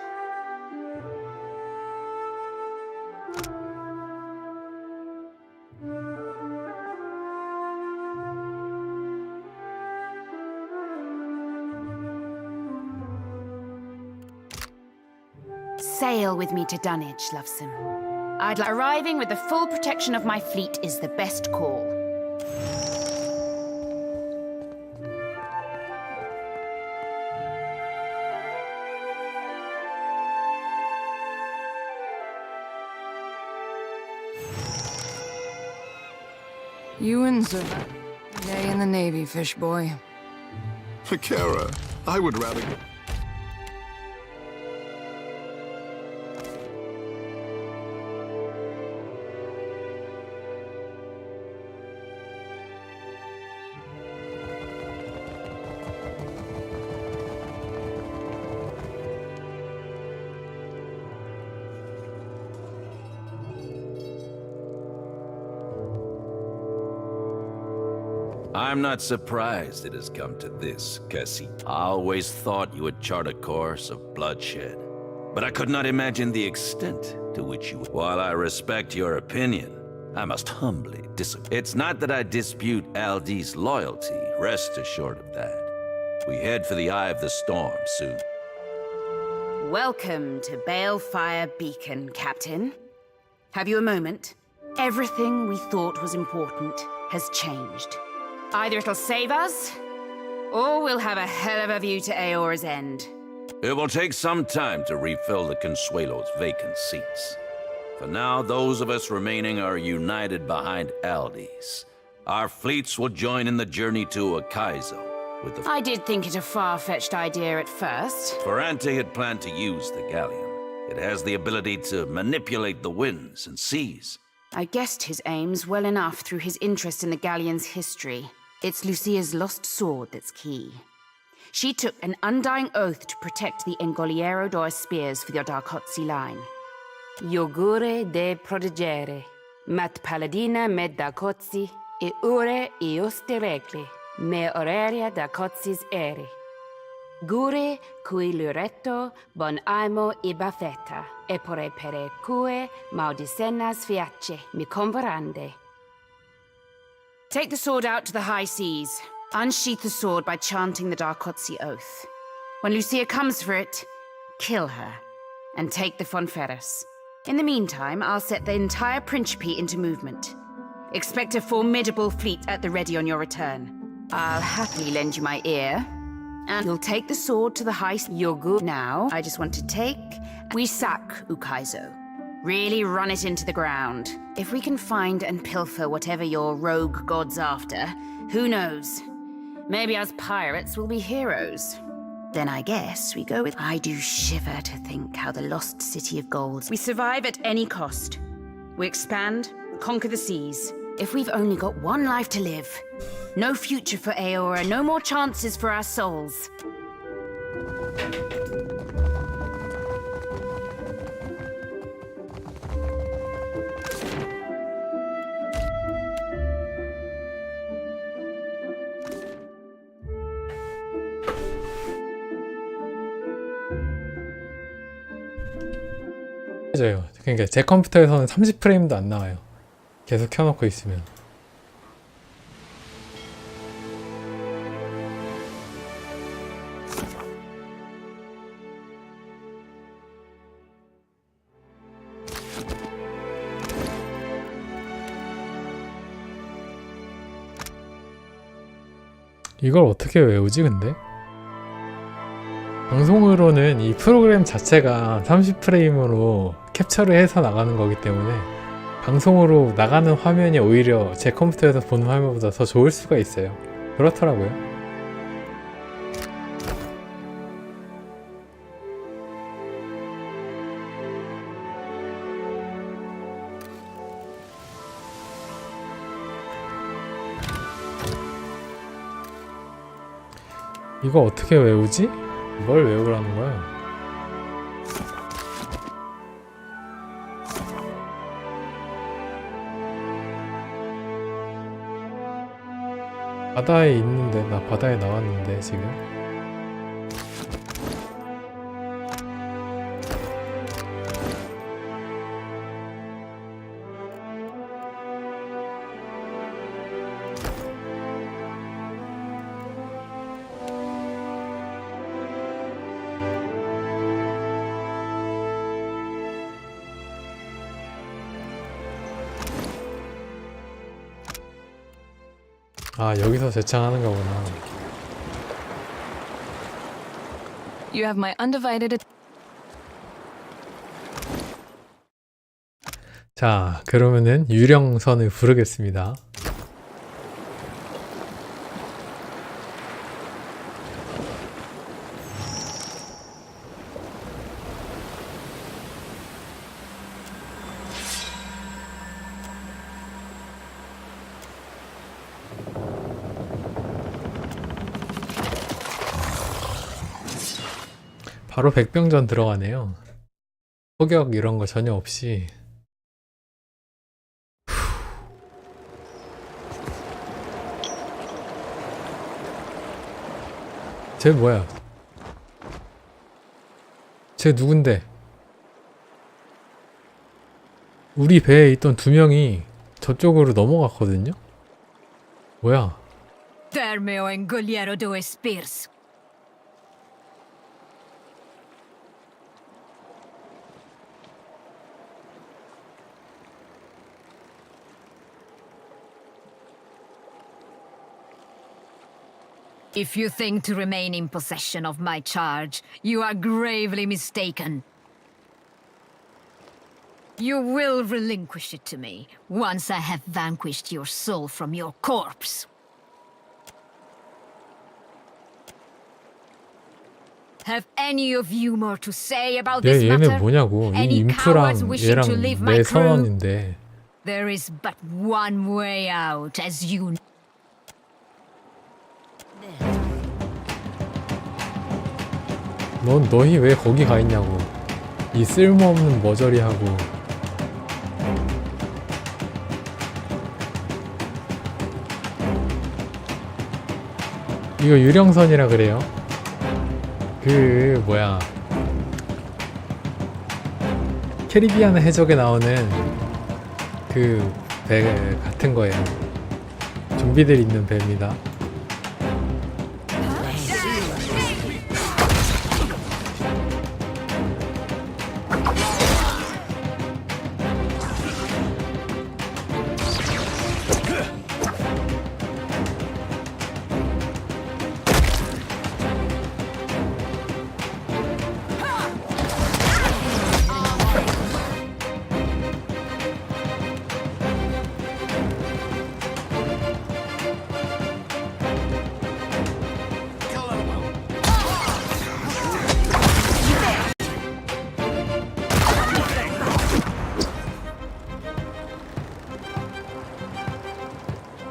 Sail with me to Dunwich, Lovesome. Arriving with the full protection of my fleet is the best call. You and Zura. Day in the Navy, fish boy. Kara, I would rather go. I'm not surprised it has come to this, Cassie. I always thought you would chart a course of bloodshed, but I could not imagine the extent to which you... While I respect your opinion, I must humbly disagree. It's not that I dispute Aldi's loyalty, rest assured of that. We head for the Eye of the Storm soon. Welcome to Balefire Beacon, Captain. Have you a moment? Everything we thought was important has changed. Either it'll save us, or we'll have a hell of a view to Aora's end. It will take some time to refill the Consuelo's vacant seats. For now, those of us remaining are united behind Aldi's. Our fleets will join in the journey to Akaizo with the... I did think it a far-fetched idea at first. Ferrante had planned to use the galleon. It has the ability to manipulate the winds and seas. I guessed his aims well enough through his interest in the galleon's history. It's Lucia's lost sword that's key. She took an undying oath to protect the Engoliero d'Or spears for the Darkotsi line. Iogure de protegere, mat paladina med Darkotsi, e ure ioste regle, me aurelia Darkotsis ere. Gure cui luretto bon aimo ibafeta, e pore pere cue maudicenas fiace mi converande. Take the sword out to the high seas. Unsheath the sword by chanting the Darkotsi oath. When Lucia comes for it, kill her, and take the Fonferros. In the meantime, I'll set the entire Principe into movement. Expect a formidable fleet at the ready on your return. I'll happily lend you my ear. And you'll take the sword to the high... You're good now. I just want to take... We sack Ukaizo. Really run it into the ground. If we can find and pilfer whatever your rogue god's after, who knows? Maybe us pirates will be heroes. Then I guess we go with... I do shiver to think how the lost city of gold... We survive at any cost. We expand, conquer the seas. If we've only got one life to live, no future for Aora, no more chances for our souls. 맞아요. 그러니까 제 컴퓨터에서는 30프레임도 안 나와요. 계속 켜놓고 있으면. 이걸 어떻게 외우지 근데? 방송으로는 이 프로그램 자체가 30프레임으로 캡처를 해서 나가는 거기 때문에 방송으로 나가는 화면이 오히려 제 컴퓨터에서 보는 화면보다 더 좋을 수가 있어요. 그렇더라고요. 이거 어떻게 외우지? 뭘 외우라는 거야? 바다에 있는데, 나 바다에 나왔는데 지금. 아, 여기서 재창하는 거구나. You have my undivided 자, 그러면은 유령선을 부르겠습니다. 바로 백병전 들어가네요. 포격 이런 거 전혀 없이. 쟤 뭐야? 쟤 누군데? 우리 배에 있던 두 명이 저쪽으로 넘어갔거든요? 뭐야? Termeo engoliero due spears. If you think to remain in possession of my charge, you are gravely mistaken. You will relinquish it to me once I have vanquished your soul from your corpse. Have any of you more to say about this 얘네 matter? 뭐냐고. 이 Any cowards 인프랑 wishing to 얘랑 leave 내 my crew? 선원인데. There is but one way out, as you. 너희 왜 거기 가 있냐고. 이 쓸모없는 머저리하고. 이거 유령선이라 그래요. 그 뭐야, 캐리비안 해적에 나오는 그 배 같은 거예요. 좀비들 있는 배입니다.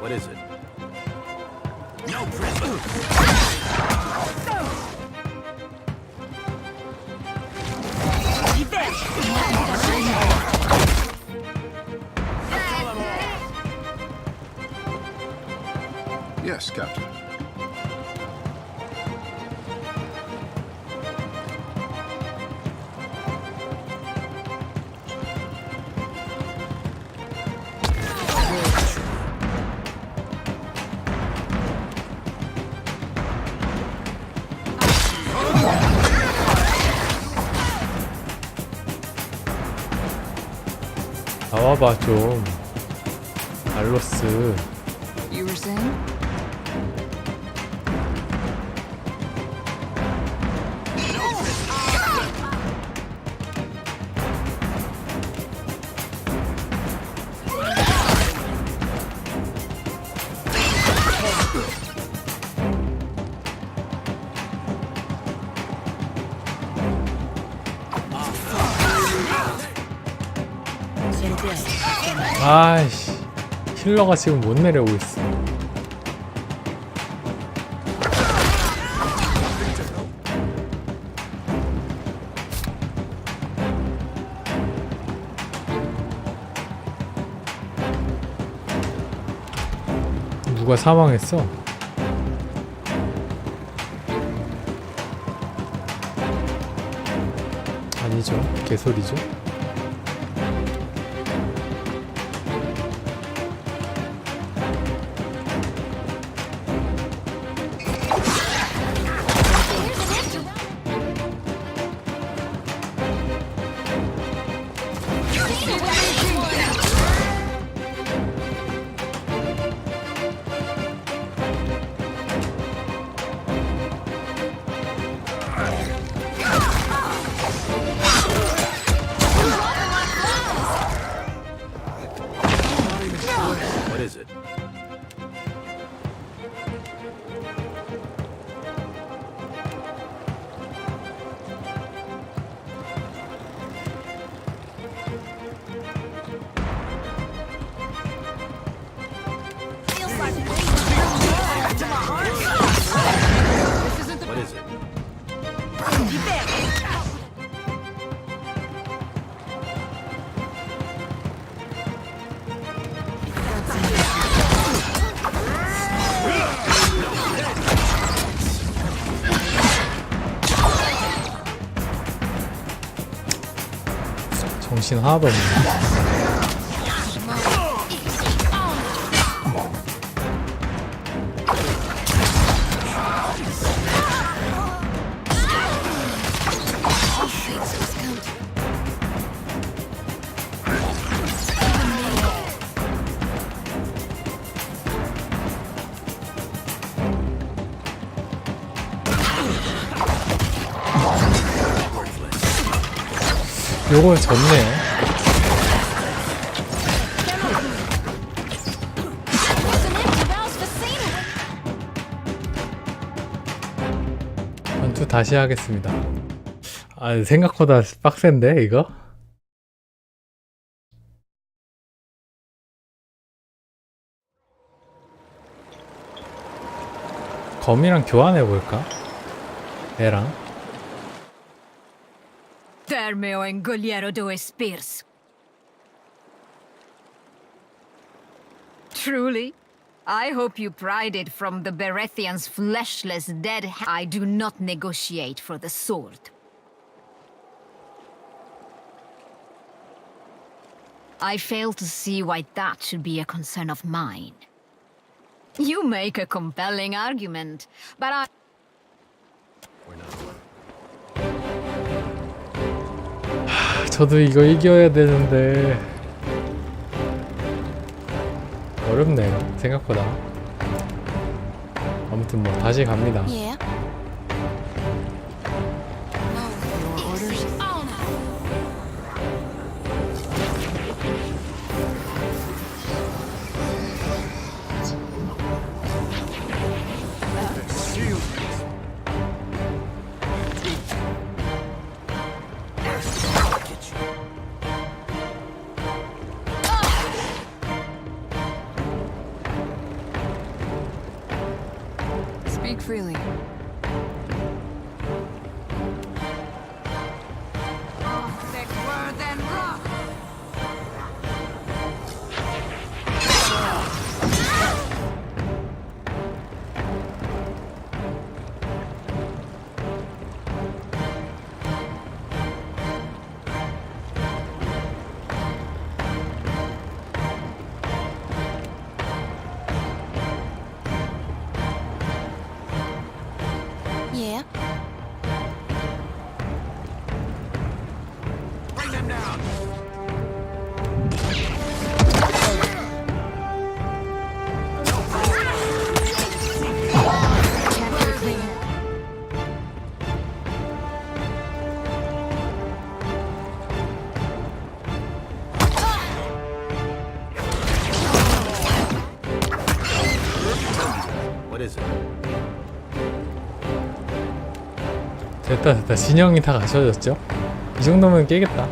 What is it? No prison. Yes, Captain. 나와봐 좀. 알로스. You were saying? 아이씨, 힐러가 지금 못 내려오고 있어. 누가 사망했어? 아니죠, 개소리죠. What is it? What is it? 정신 하나도 없네. 요거 졌네요. 전투 다시 하겠습니다. 아, 생각보다 빡센데 이거? 검이랑 교환해볼까? 얘랑. Termeo engoliero due spears. Truly? I hope you pried it from the Berethian's fleshless dead I do not negotiate for the sword. I fail to see why that should be a concern of mine. You make a compelling argument, but I... 저도 이거 이겨야 되는데 어렵네요 생각보다. 아무튼 뭐 다시 갑니다. Yeah. Speak freely. Yeah. Bring them down. What is it? 됐다. 진영이 다 갖춰졌죠? 이 정도면 깨겠다.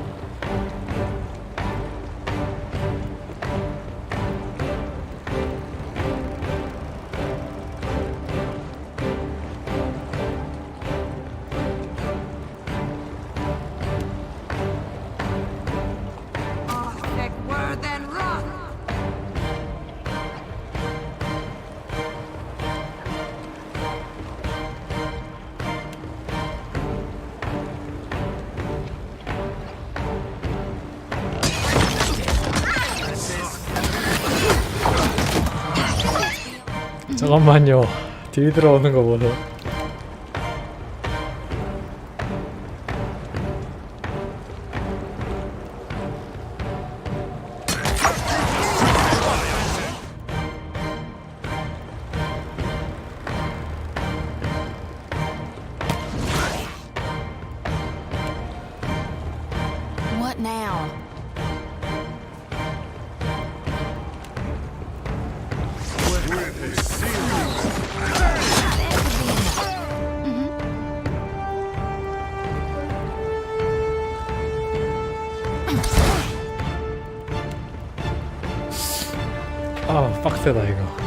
잠깐만요. 딜 들어오는 거 보소. What now? 아, 빡세다 이거.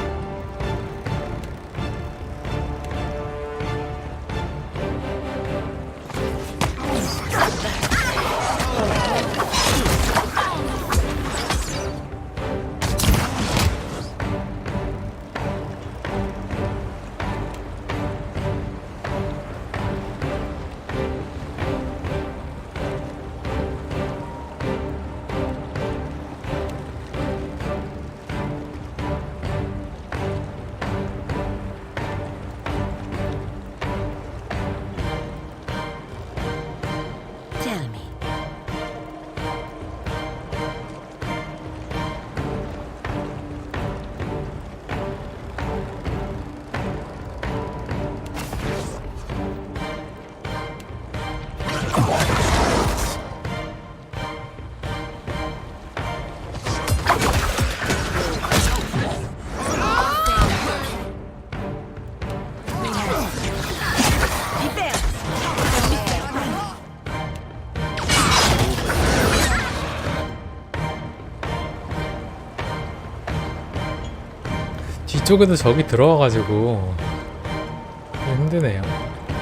이쪽에도 적이 들어와가지고 힘드네요.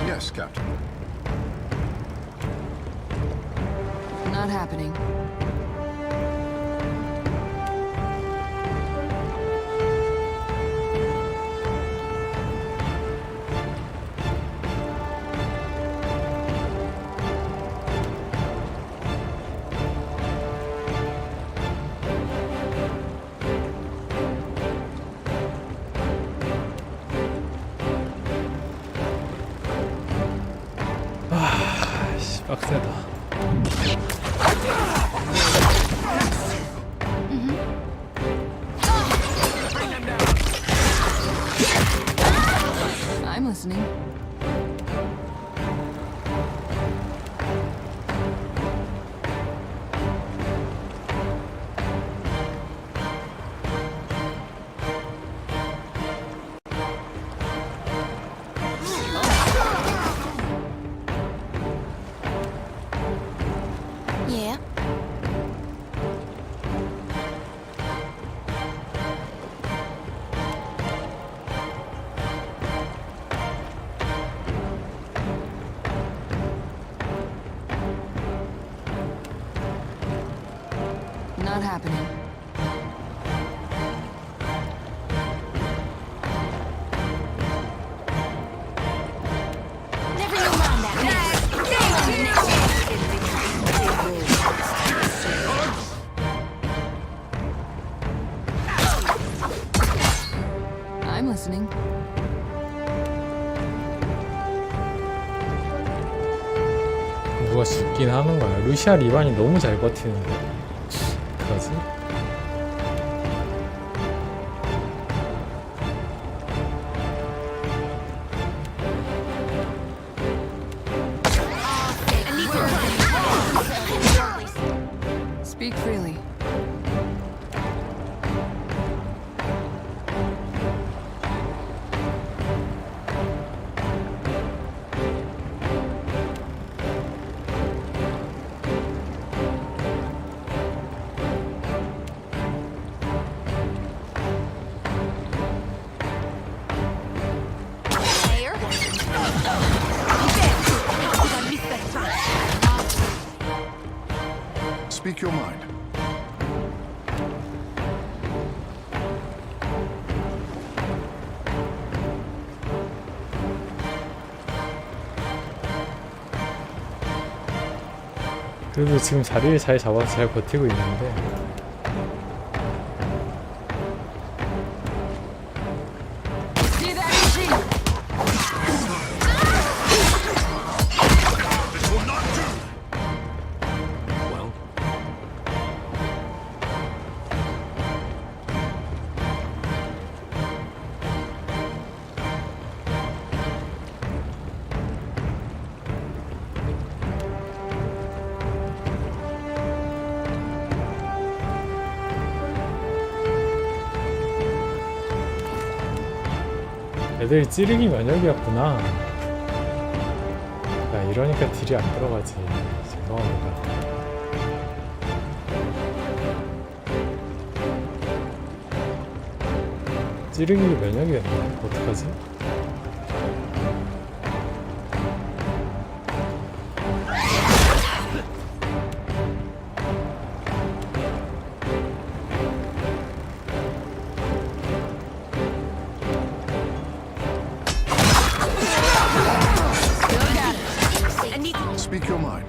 Yes, Captain. Not happening. 빡세다. I'm listening. Yeah? Not happening. Never you mind that. I'm listening. 누가 죽긴 하는 거야. 루시아 리반이 너무 잘 버티는데. 어떡하지? Speak freely. Speak your mind. 그래도 지금 자리를 잘 잡아서 잘 버티고 있는데 애들이 찌르기 면역이었구나. 야, 이러니까 딜이 안 들어가지. 죄송합니다. 찌르기 면역이었네. 어떡하지? Speak your mind.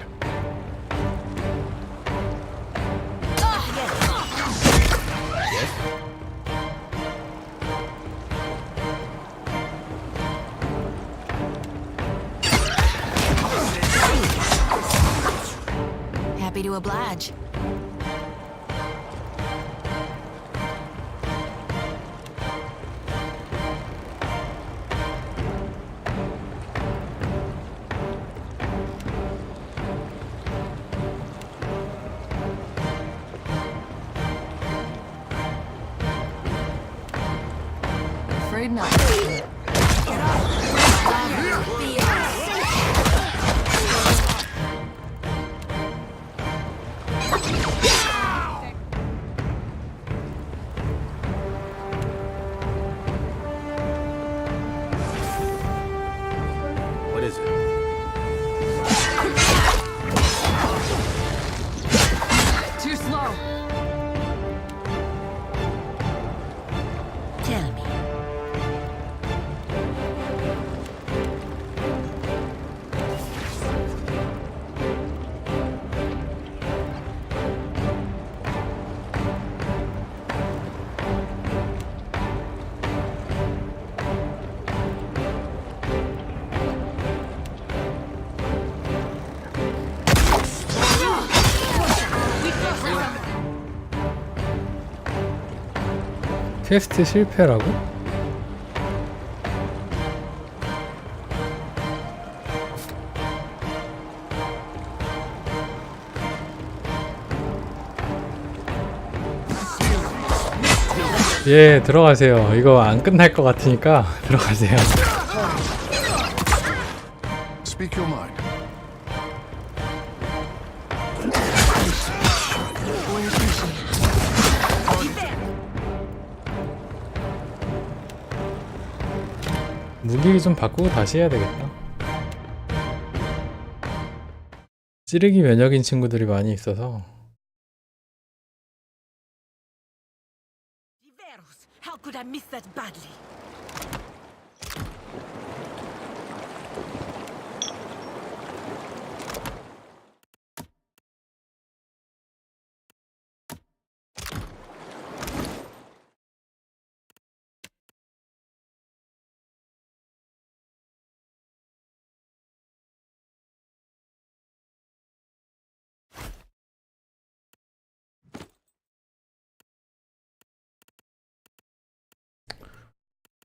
Happy to oblige. Afraid not. 퀘스트 실패라고? 예, 들어가세요. 이거 안 끝날 것 같으니까 들어가세요. Speak your mind. 무기 좀 바꾸고 다시 해야 되겠다. 찌르기 면역인 친구들이 많이 있어서. How could I miss that badly?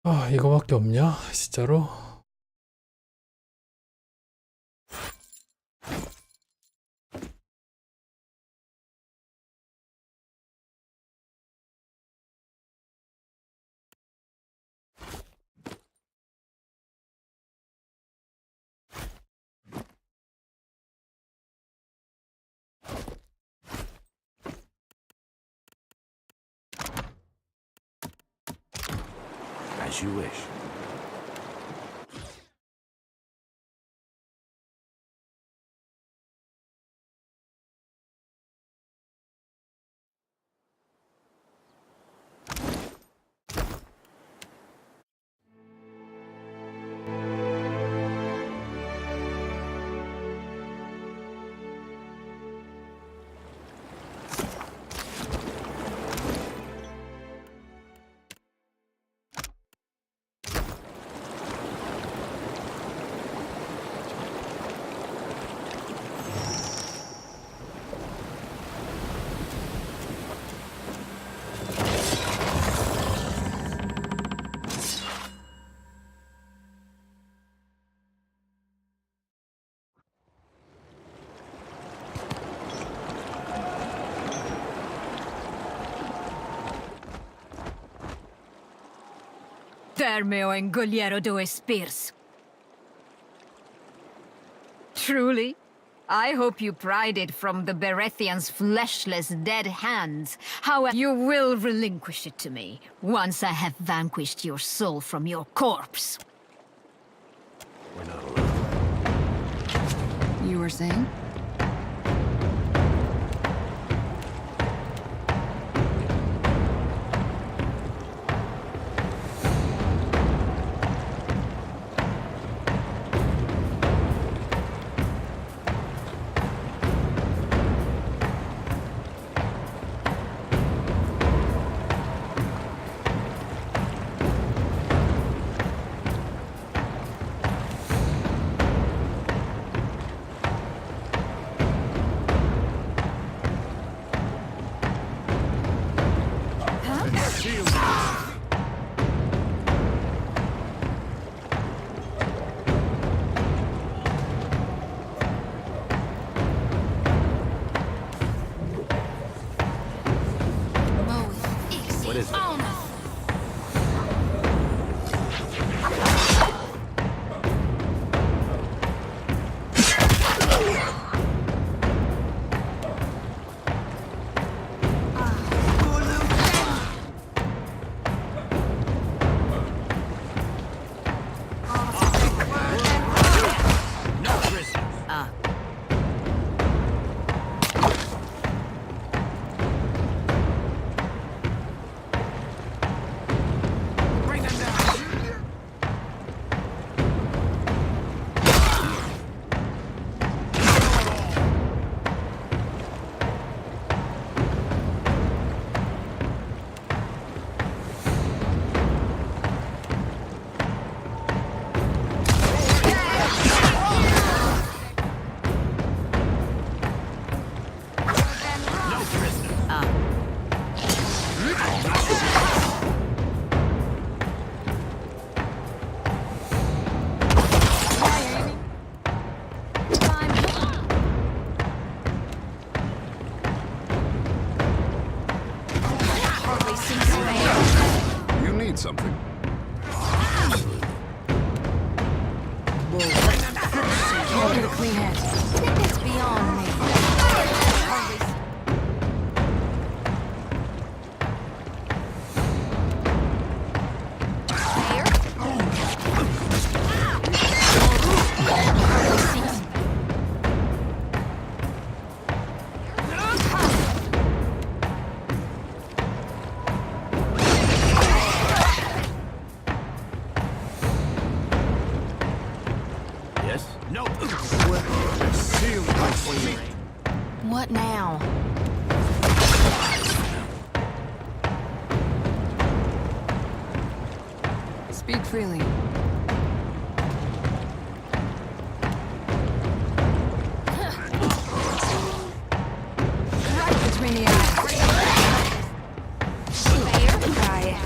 아, 이거밖에 없냐? 진짜로? As you wish. Termeo engoliero due spears. Truly? I hope you pried it from the Berethians' fleshless dead hands. However, you will relinquish it to me once I have vanquished your soul from your corpse. We're not allowed. You were saying? What is it? need something. Can't get a clean head. It's beyond me. What now? Speak freely. Right between the eyes. Try it.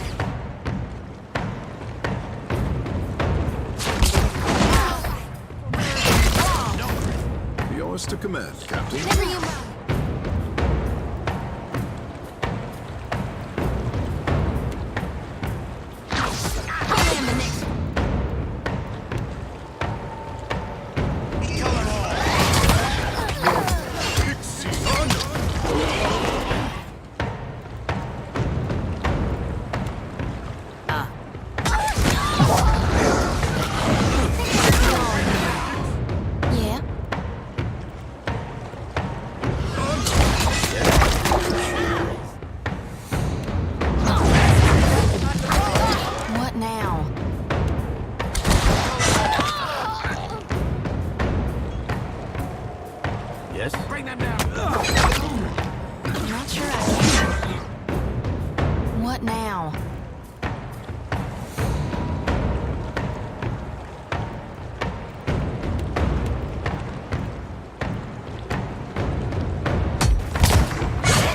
Yours to command, Captain. Never you mind. Yeah. What now? Yes? Bring them down. I'm not sure I can. What now?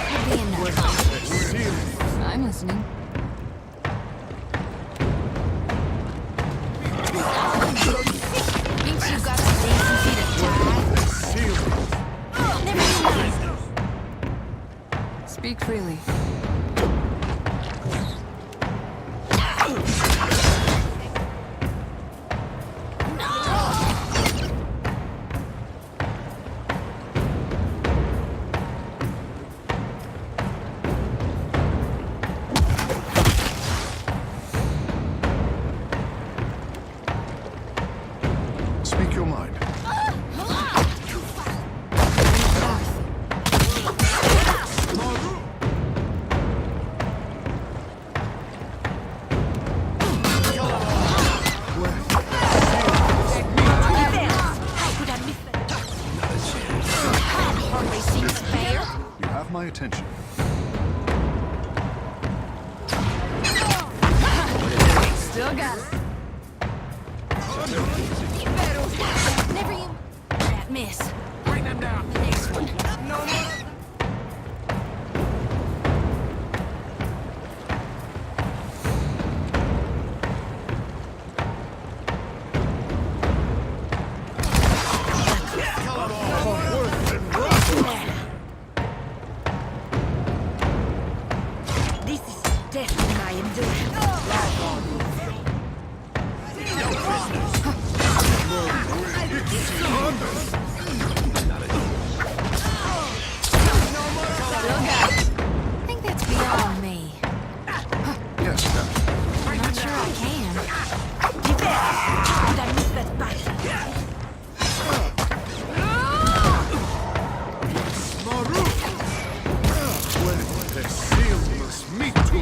Could be enough. I'm listening. Thinks you've got some dancing feet of time? Never mind. Speak freely. Speak your mind. You have my attention. Still got it. Never you. That miss. Bring them down. The next one. No more. This is definitely I am doing. I think that's beyond me. Yes, Captain. I'm not sure I can. Did I miss that battle? When the seal must meet to.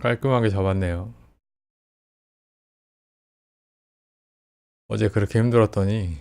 깔끔하게 잡았네요. 어제 그렇게 힘들었더니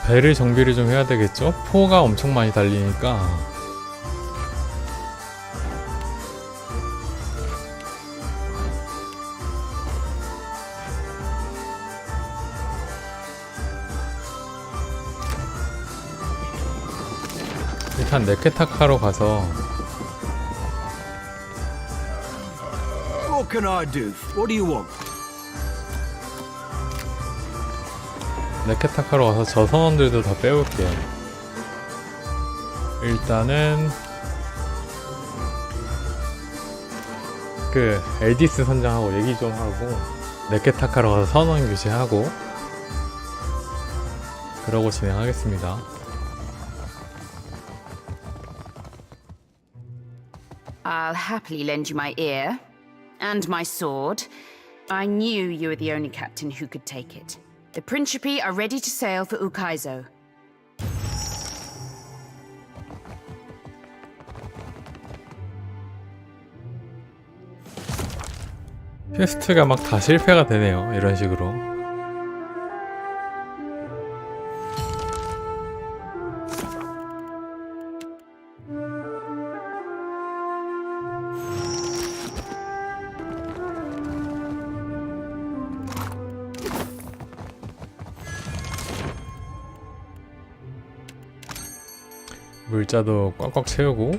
배를 정비를 좀 해야 되겠죠? 포가 엄청 많이 달리니까. 일단 네케타카로 가서 What can I do? What do you want? 네케타카로 가서 저 선원들도 다 빼올게요. 일단은 그 엘디스 선장하고 얘기 좀 하고 네케타카로 가서 선원 교체하고 그러고 진행하겠습니다. I'll happily lend you my ear and my sword. I knew you were the only captain who could take it. The Principi are ready to sail for Ukaizo. 퀘스트가 막 다 실패가 되네요. 이런 식으로. 물자도 꽉꽉 채우고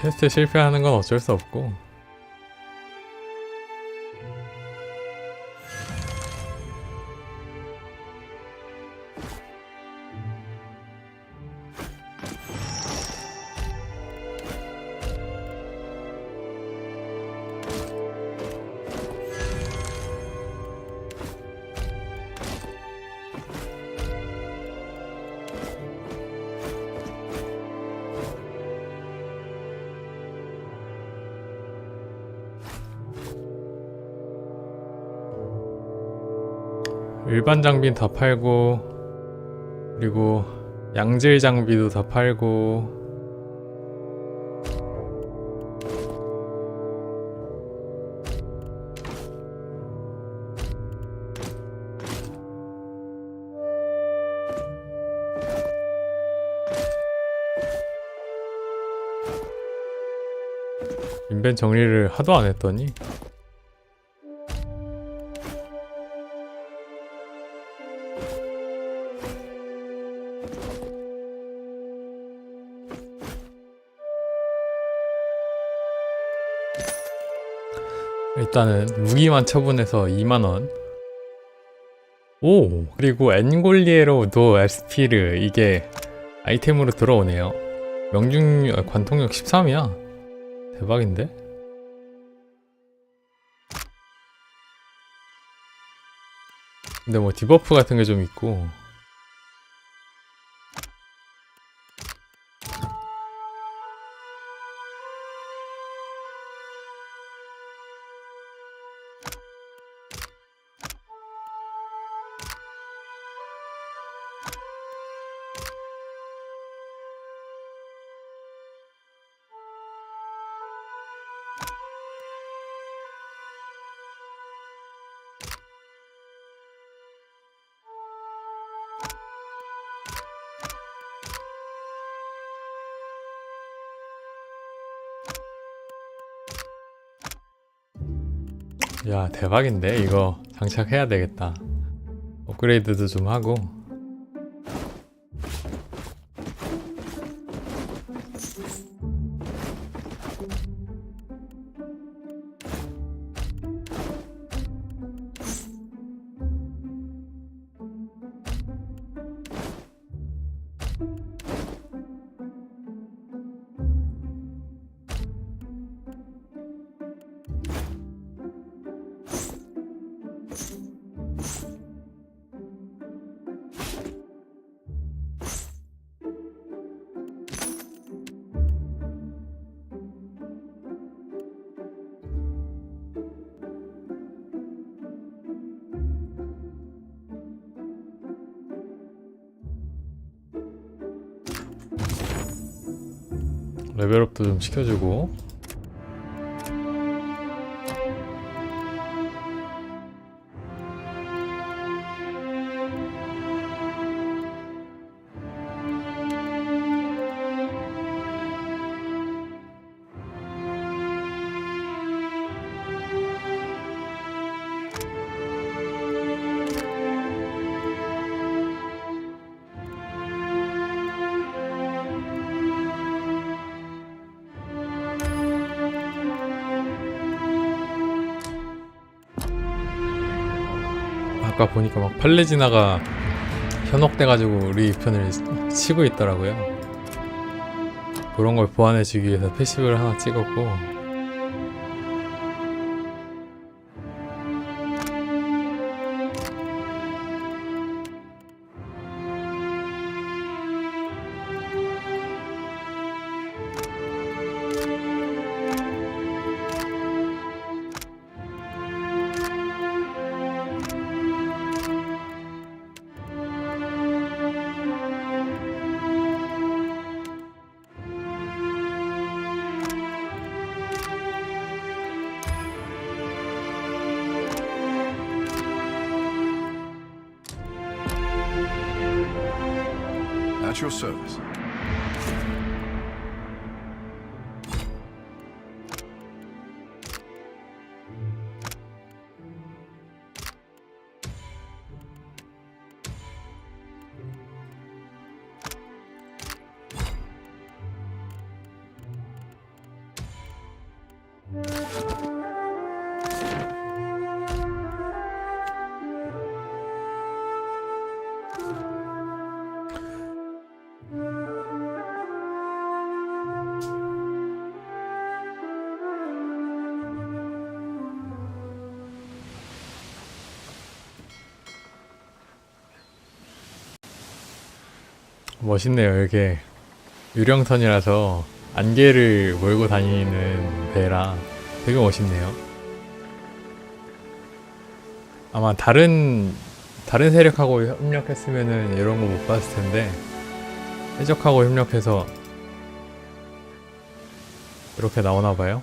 퀘스트 실패하는 건 어쩔 수 없고 일반 장비는 다 팔고 그리고 양질 장비도 다 팔고 인벤 정리를 하도 안 했더니 일단은 무기만 처분해서 2만원. 오! 그리고 엔골리에로도 에스피르 이게 아이템으로 들어오네요. 명중 관통력 13이야. 대박인데? 근데 뭐 디버프 같은 게 좀 있고 야 대박인데 이거 장착해야 되겠다. 업그레이드도 좀 하고 레벨업도 좀 시켜주고 아까 보니까 막 팔레지나가 현혹돼가지고 우리 편을 치고 있더라고요. 그런 걸 보완해주기 위해서 패시브를 하나 찍었고, At your service. 멋있네요. 이렇게 유령선이라서 안개를 몰고 다니는 배라 되게 멋있네요. 아마 다른 세력하고 협력했으면은 이런 거 못 봤을 텐데, 해적하고 협력해서 이렇게 나오나 봐요.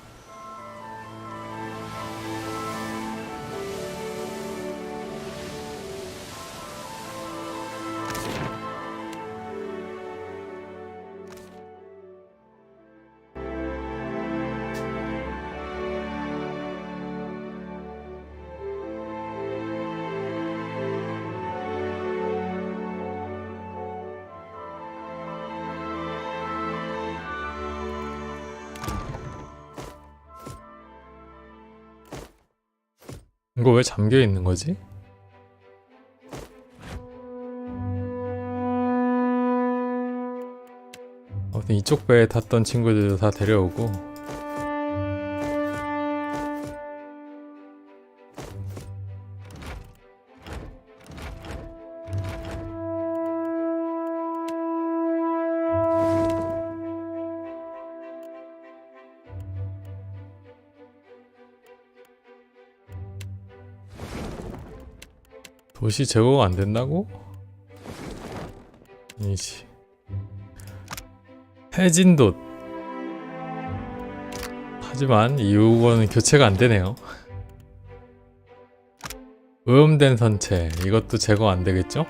이거 왜 잠겨 있는 거지? 아무튼 이쪽 배에 탔던 친구들도 다 데려오고, 도시 제거가 안 된다고? 아니지. 해진돛. 하지만 이 요거는 교체가 안 되네요. 오염된 선체. 이것도 제거 안 되겠죠?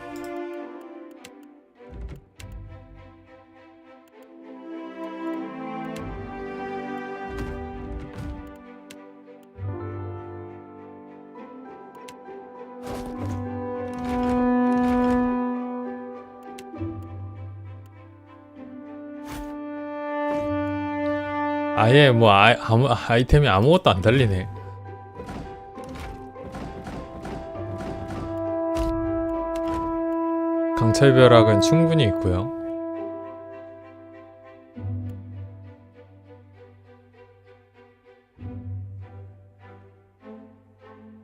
아예 뭐 아이템이 아무것도 안 달리네. 강철벼락은 충분히 있고요.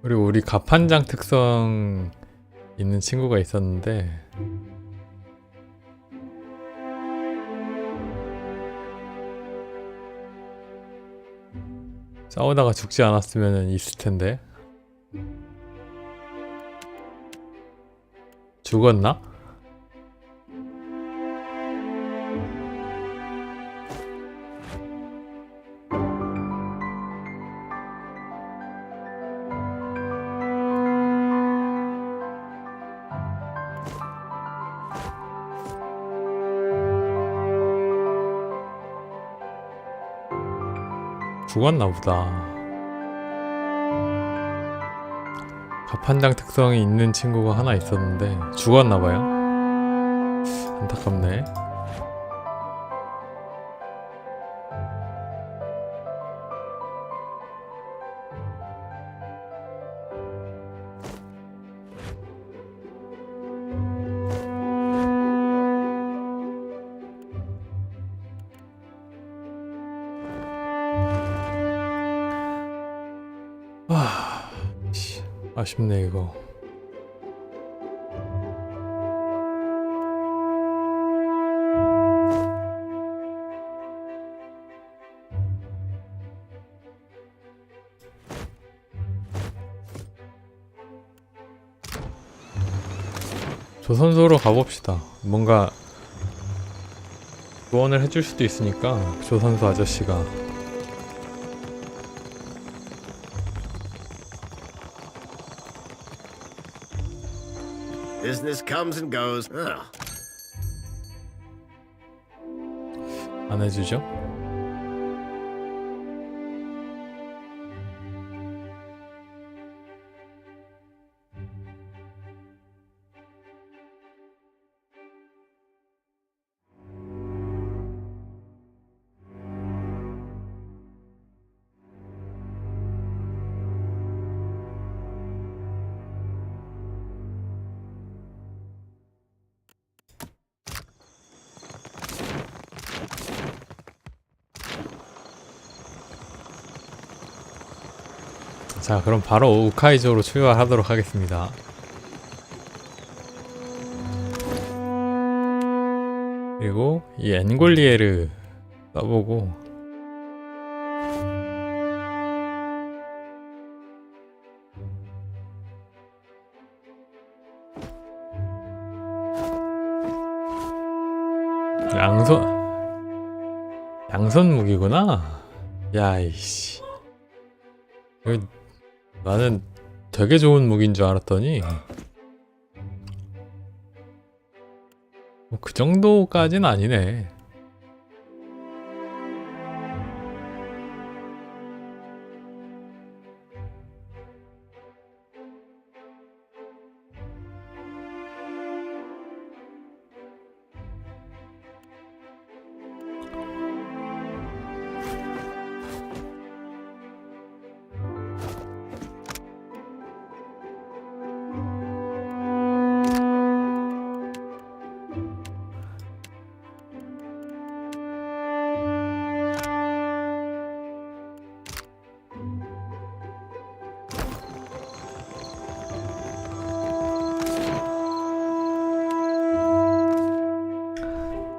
그리고 우리 갑판장 특성 있는 친구가 있었는데, 싸우다가 죽지 않았으면 있을 텐데. 죽었나? 죽었나 보다. 갑판장 특성이 있는 친구가 하나 있었는데 죽었나 봐요. 안타깝네. 아쉽네 이거. 조선소로 가봅시다. 뭔가 조언을 해줄 수도 있으니까 조선소 아저씨가. Business comes and goes. 안 해주죠? 자, 그럼 바로 우카이조로 출발하도록 하겠습니다. 그리고 이 엔골리에르 써보고 양손 무기구나. 야이씨, 나는 되게 좋은 무기인 줄 알았더니 뭐 그 정도까진 아니네.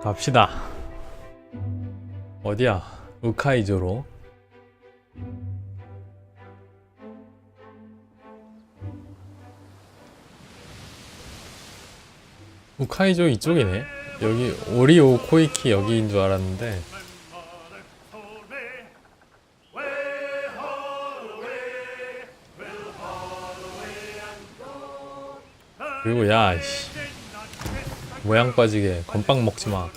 갑시다. 어디야? 우카이조로. 우카이조 이쪽이네. 여기 오리오 코이키 여기인 줄 알았는데. 그리고 야, 씨, 모양 빠지게 건빵 먹지마.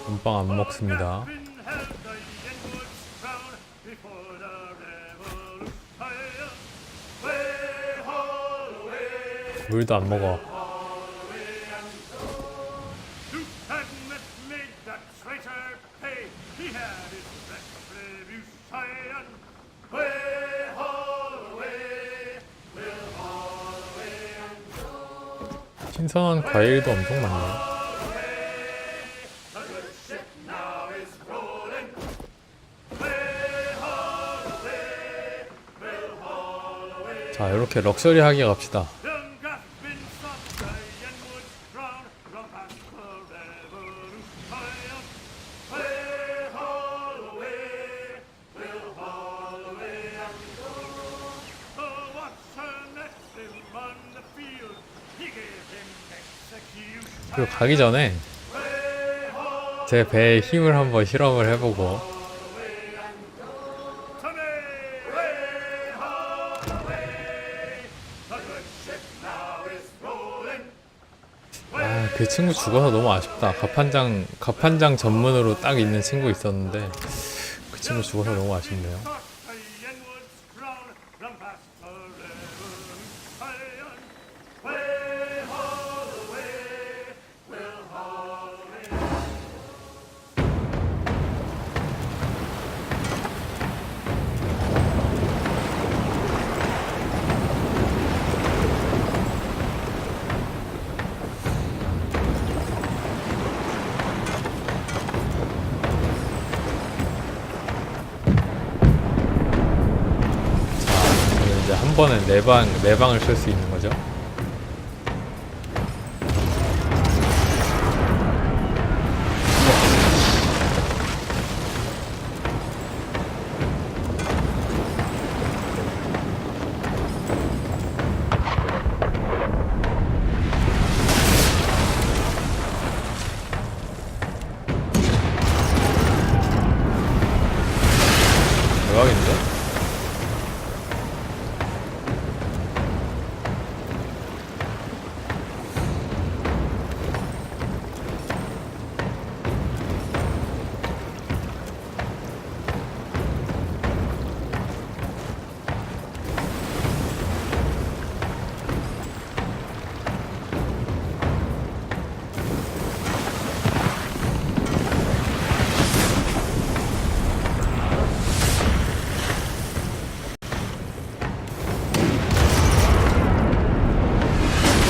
건빵 안 먹습니다. 물도 안 먹어. 신선한 과일도 엄청 많네. 자, 이렇게 럭셔리하게 갑시다. 그리고 가기 전에 제 배에 힘을 한번 실험을 해보고, 그 친구 죽어서 너무 아쉽다. 갑판장 전문으로 딱 있는 친구 있었는데 그 친구 죽어서 너무 아쉽네요. 한 번에 네 방을 쓸 수 있는 거죠. 대박인데?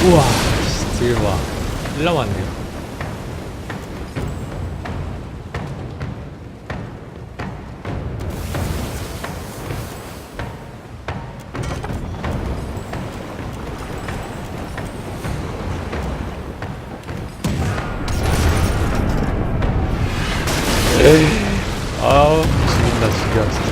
우와, 딜 봐. 1 남았네. 아우, 죽인다, 죽여, 진짜.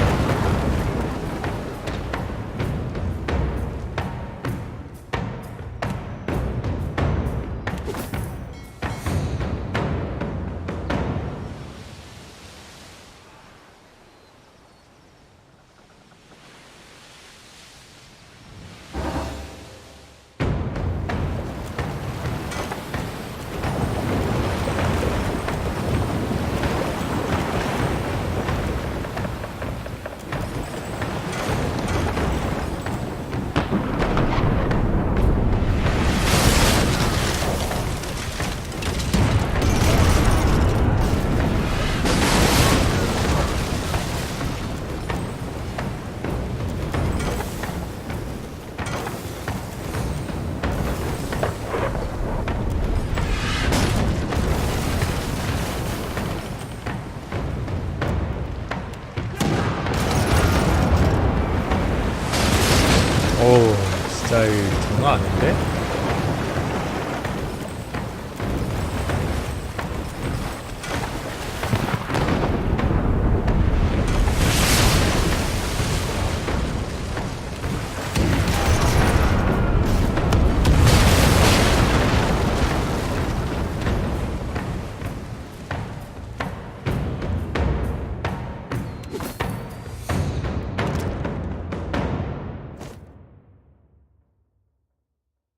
오우, 진짜 이거 장난 아닌데?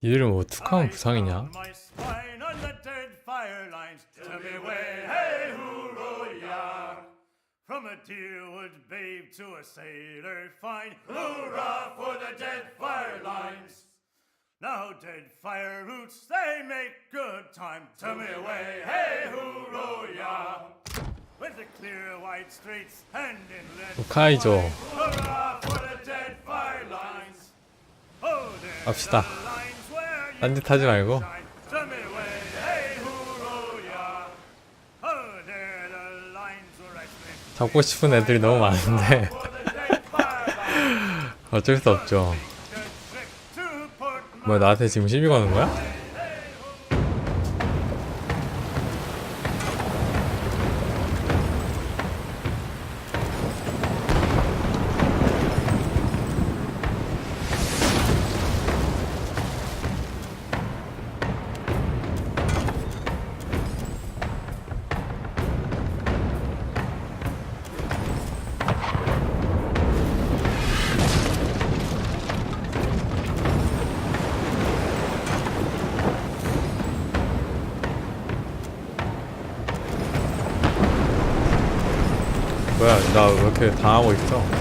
이들은 뭐 툭하면 부상이냐? From a deerwood babe to a sailor fine, hoorah for the dead fire lines. Now dead fire roots, they make good time. Tell me away, hey hoorah, with the clear white straits and inlet. 오카이조. Hoorah for the dead fire lines. Oh, there 갑시다. 딴짓 하지 말고. tell me away, hey hoorah. Oh, there the lines were right. 잡고 싶은 애들이 너무 많은데 어쩔 수 없죠. 뭐야, 나한테 지금 시비 거는 거야? 뭐야, 나 왜 이렇게 당하고 있어?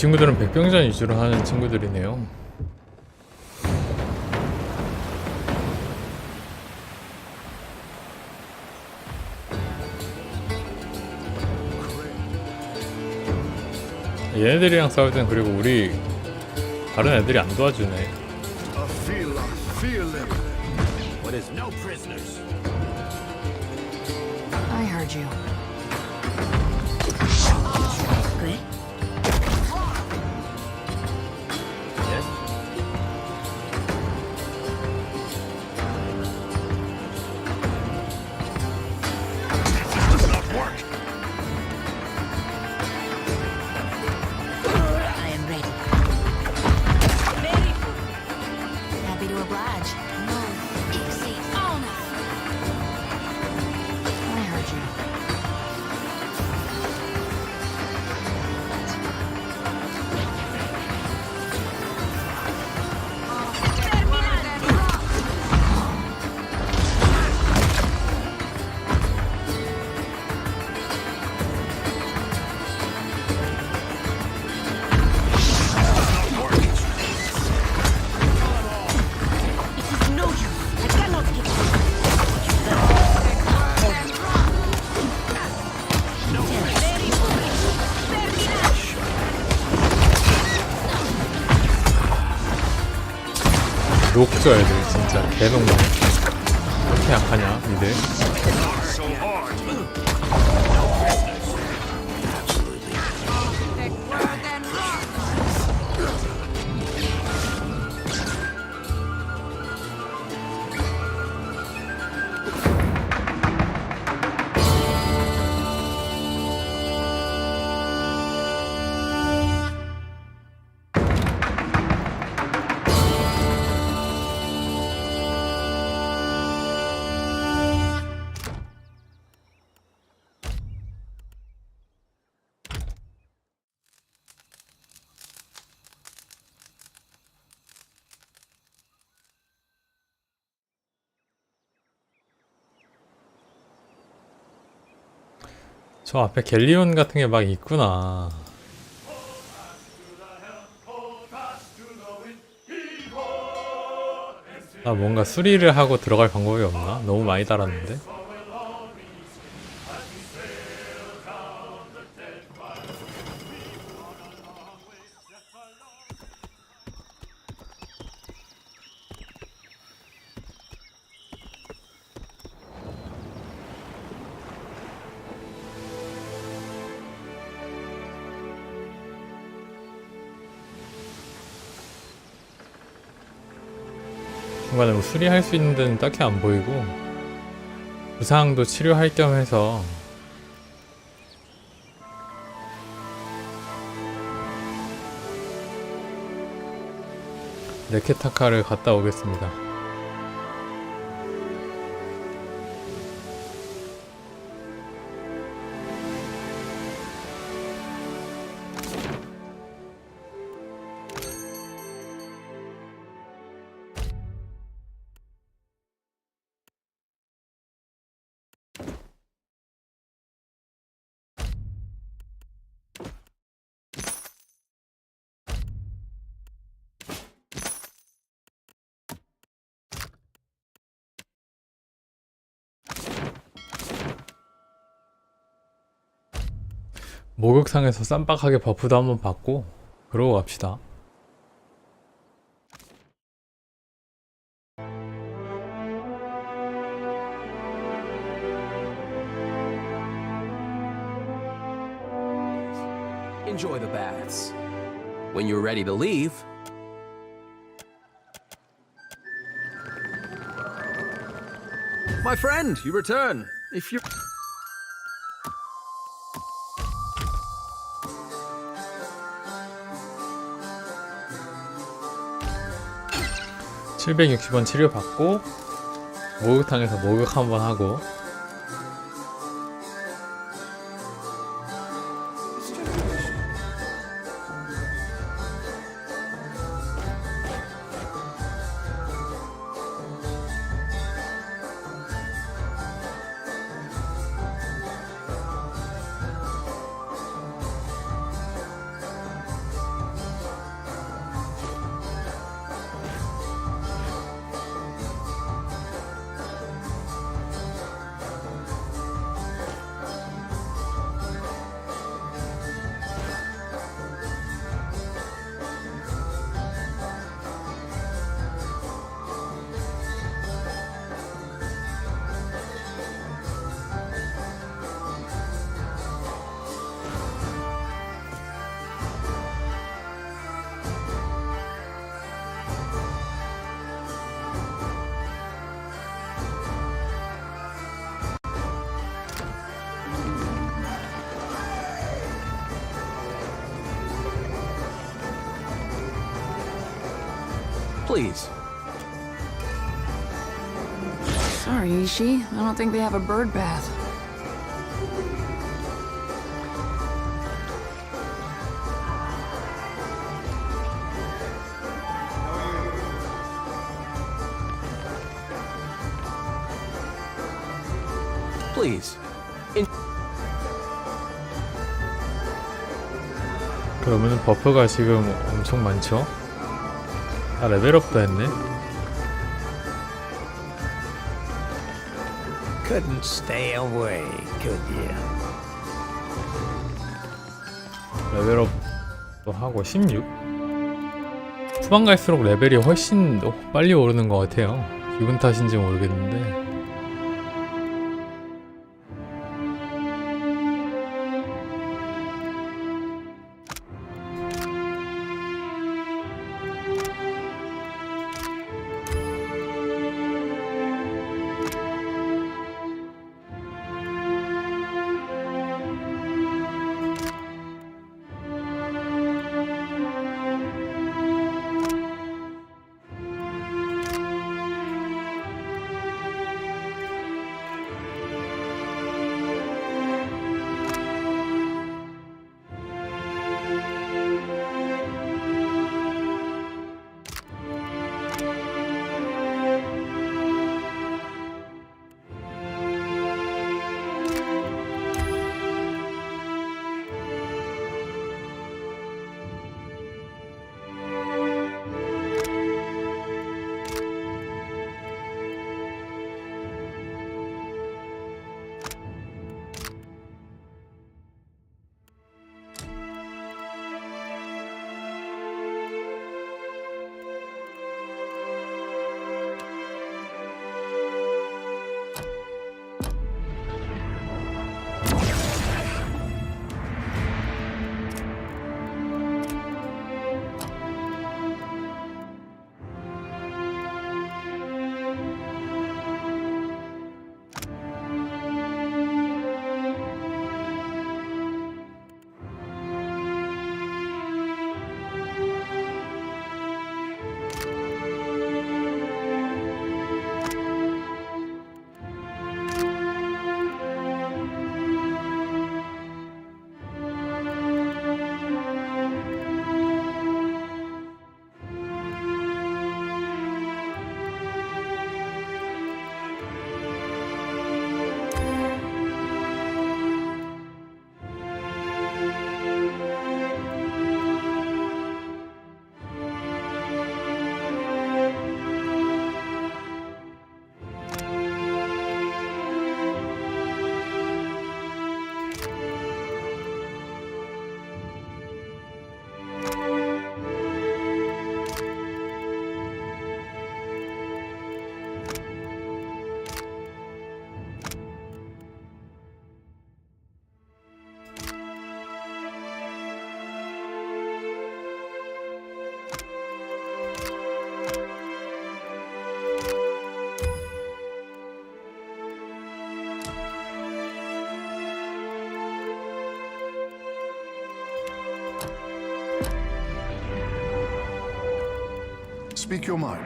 친구들은 백병전 위주로 하는 친구들이네요. 얘네들이랑 싸울 땐 그리고 우리 다른 애들이 안 도와주네. What is no prisoners? I heard you. 그래? Yes? Does not work. I am ready. Happy to oblige. No, easy on. I heard you. No use. I cannot give 녹조 애들 진짜 개녹네. 왜 이렇게 약하냐 니들. So hard. 저 앞에 갤리온 같은 게 막 있구나. 나 뭔가 수리를 하고 들어갈 방법이 없나? 너무 많이 달았는데? 중간에 뭐 수리할 수 있는 데는 딱히 안 보이고 부상도 치료할 겸 해서 네케타카를 갔다 오겠습니다. 목욕탕에서 쌈박하게 버프도 한번 받고 그러고 갑시다. Enjoy the baths. When you're ready to leave, my friend, you return. If you 760원 치료받고 목욕탕에서 목욕 한번 하고 Please. Sorry, Ishi. I don't think they have a bird bath. Please. 그러면은 버프가 지금 엄청 많죠? 아, 레벨업도 했네. Couldn't stay away, could you? 레벨업도 하고 16? 후반 갈수록 레벨이 훨씬 빨리 오르는 것 같아요. 기분 탓인지 모르겠는데. Speak your mind.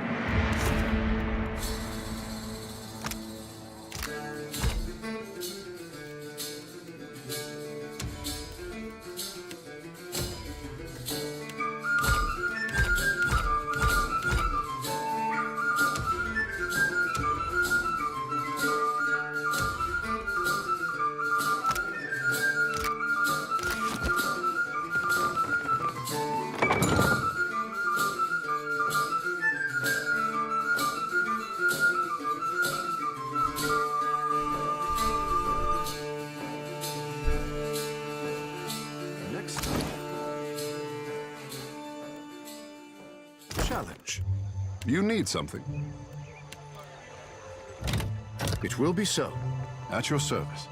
Challenge. You need something. It will be so. At your service.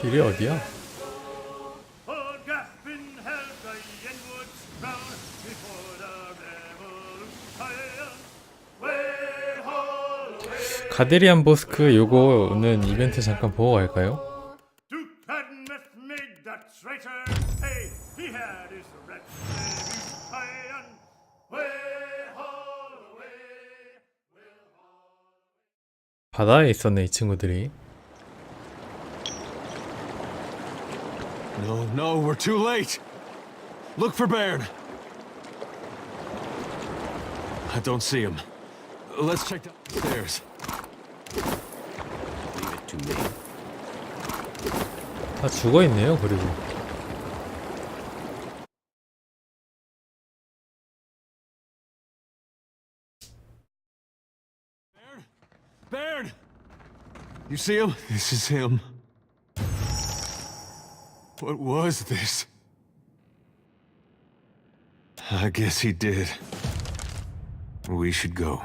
길이 어디야? 가데리안 보스크 요거는 이벤트 잠깐 보고 갈까요? 바다에 있었네 이 친구들이. No, no, we're too late. Look for Bairn. I don't see him. Let's check downstairs. Leave it to me. 다 죽어 있네요. 그리고 Bairn! You see him? This is him. What was this? I guess he did. We should go.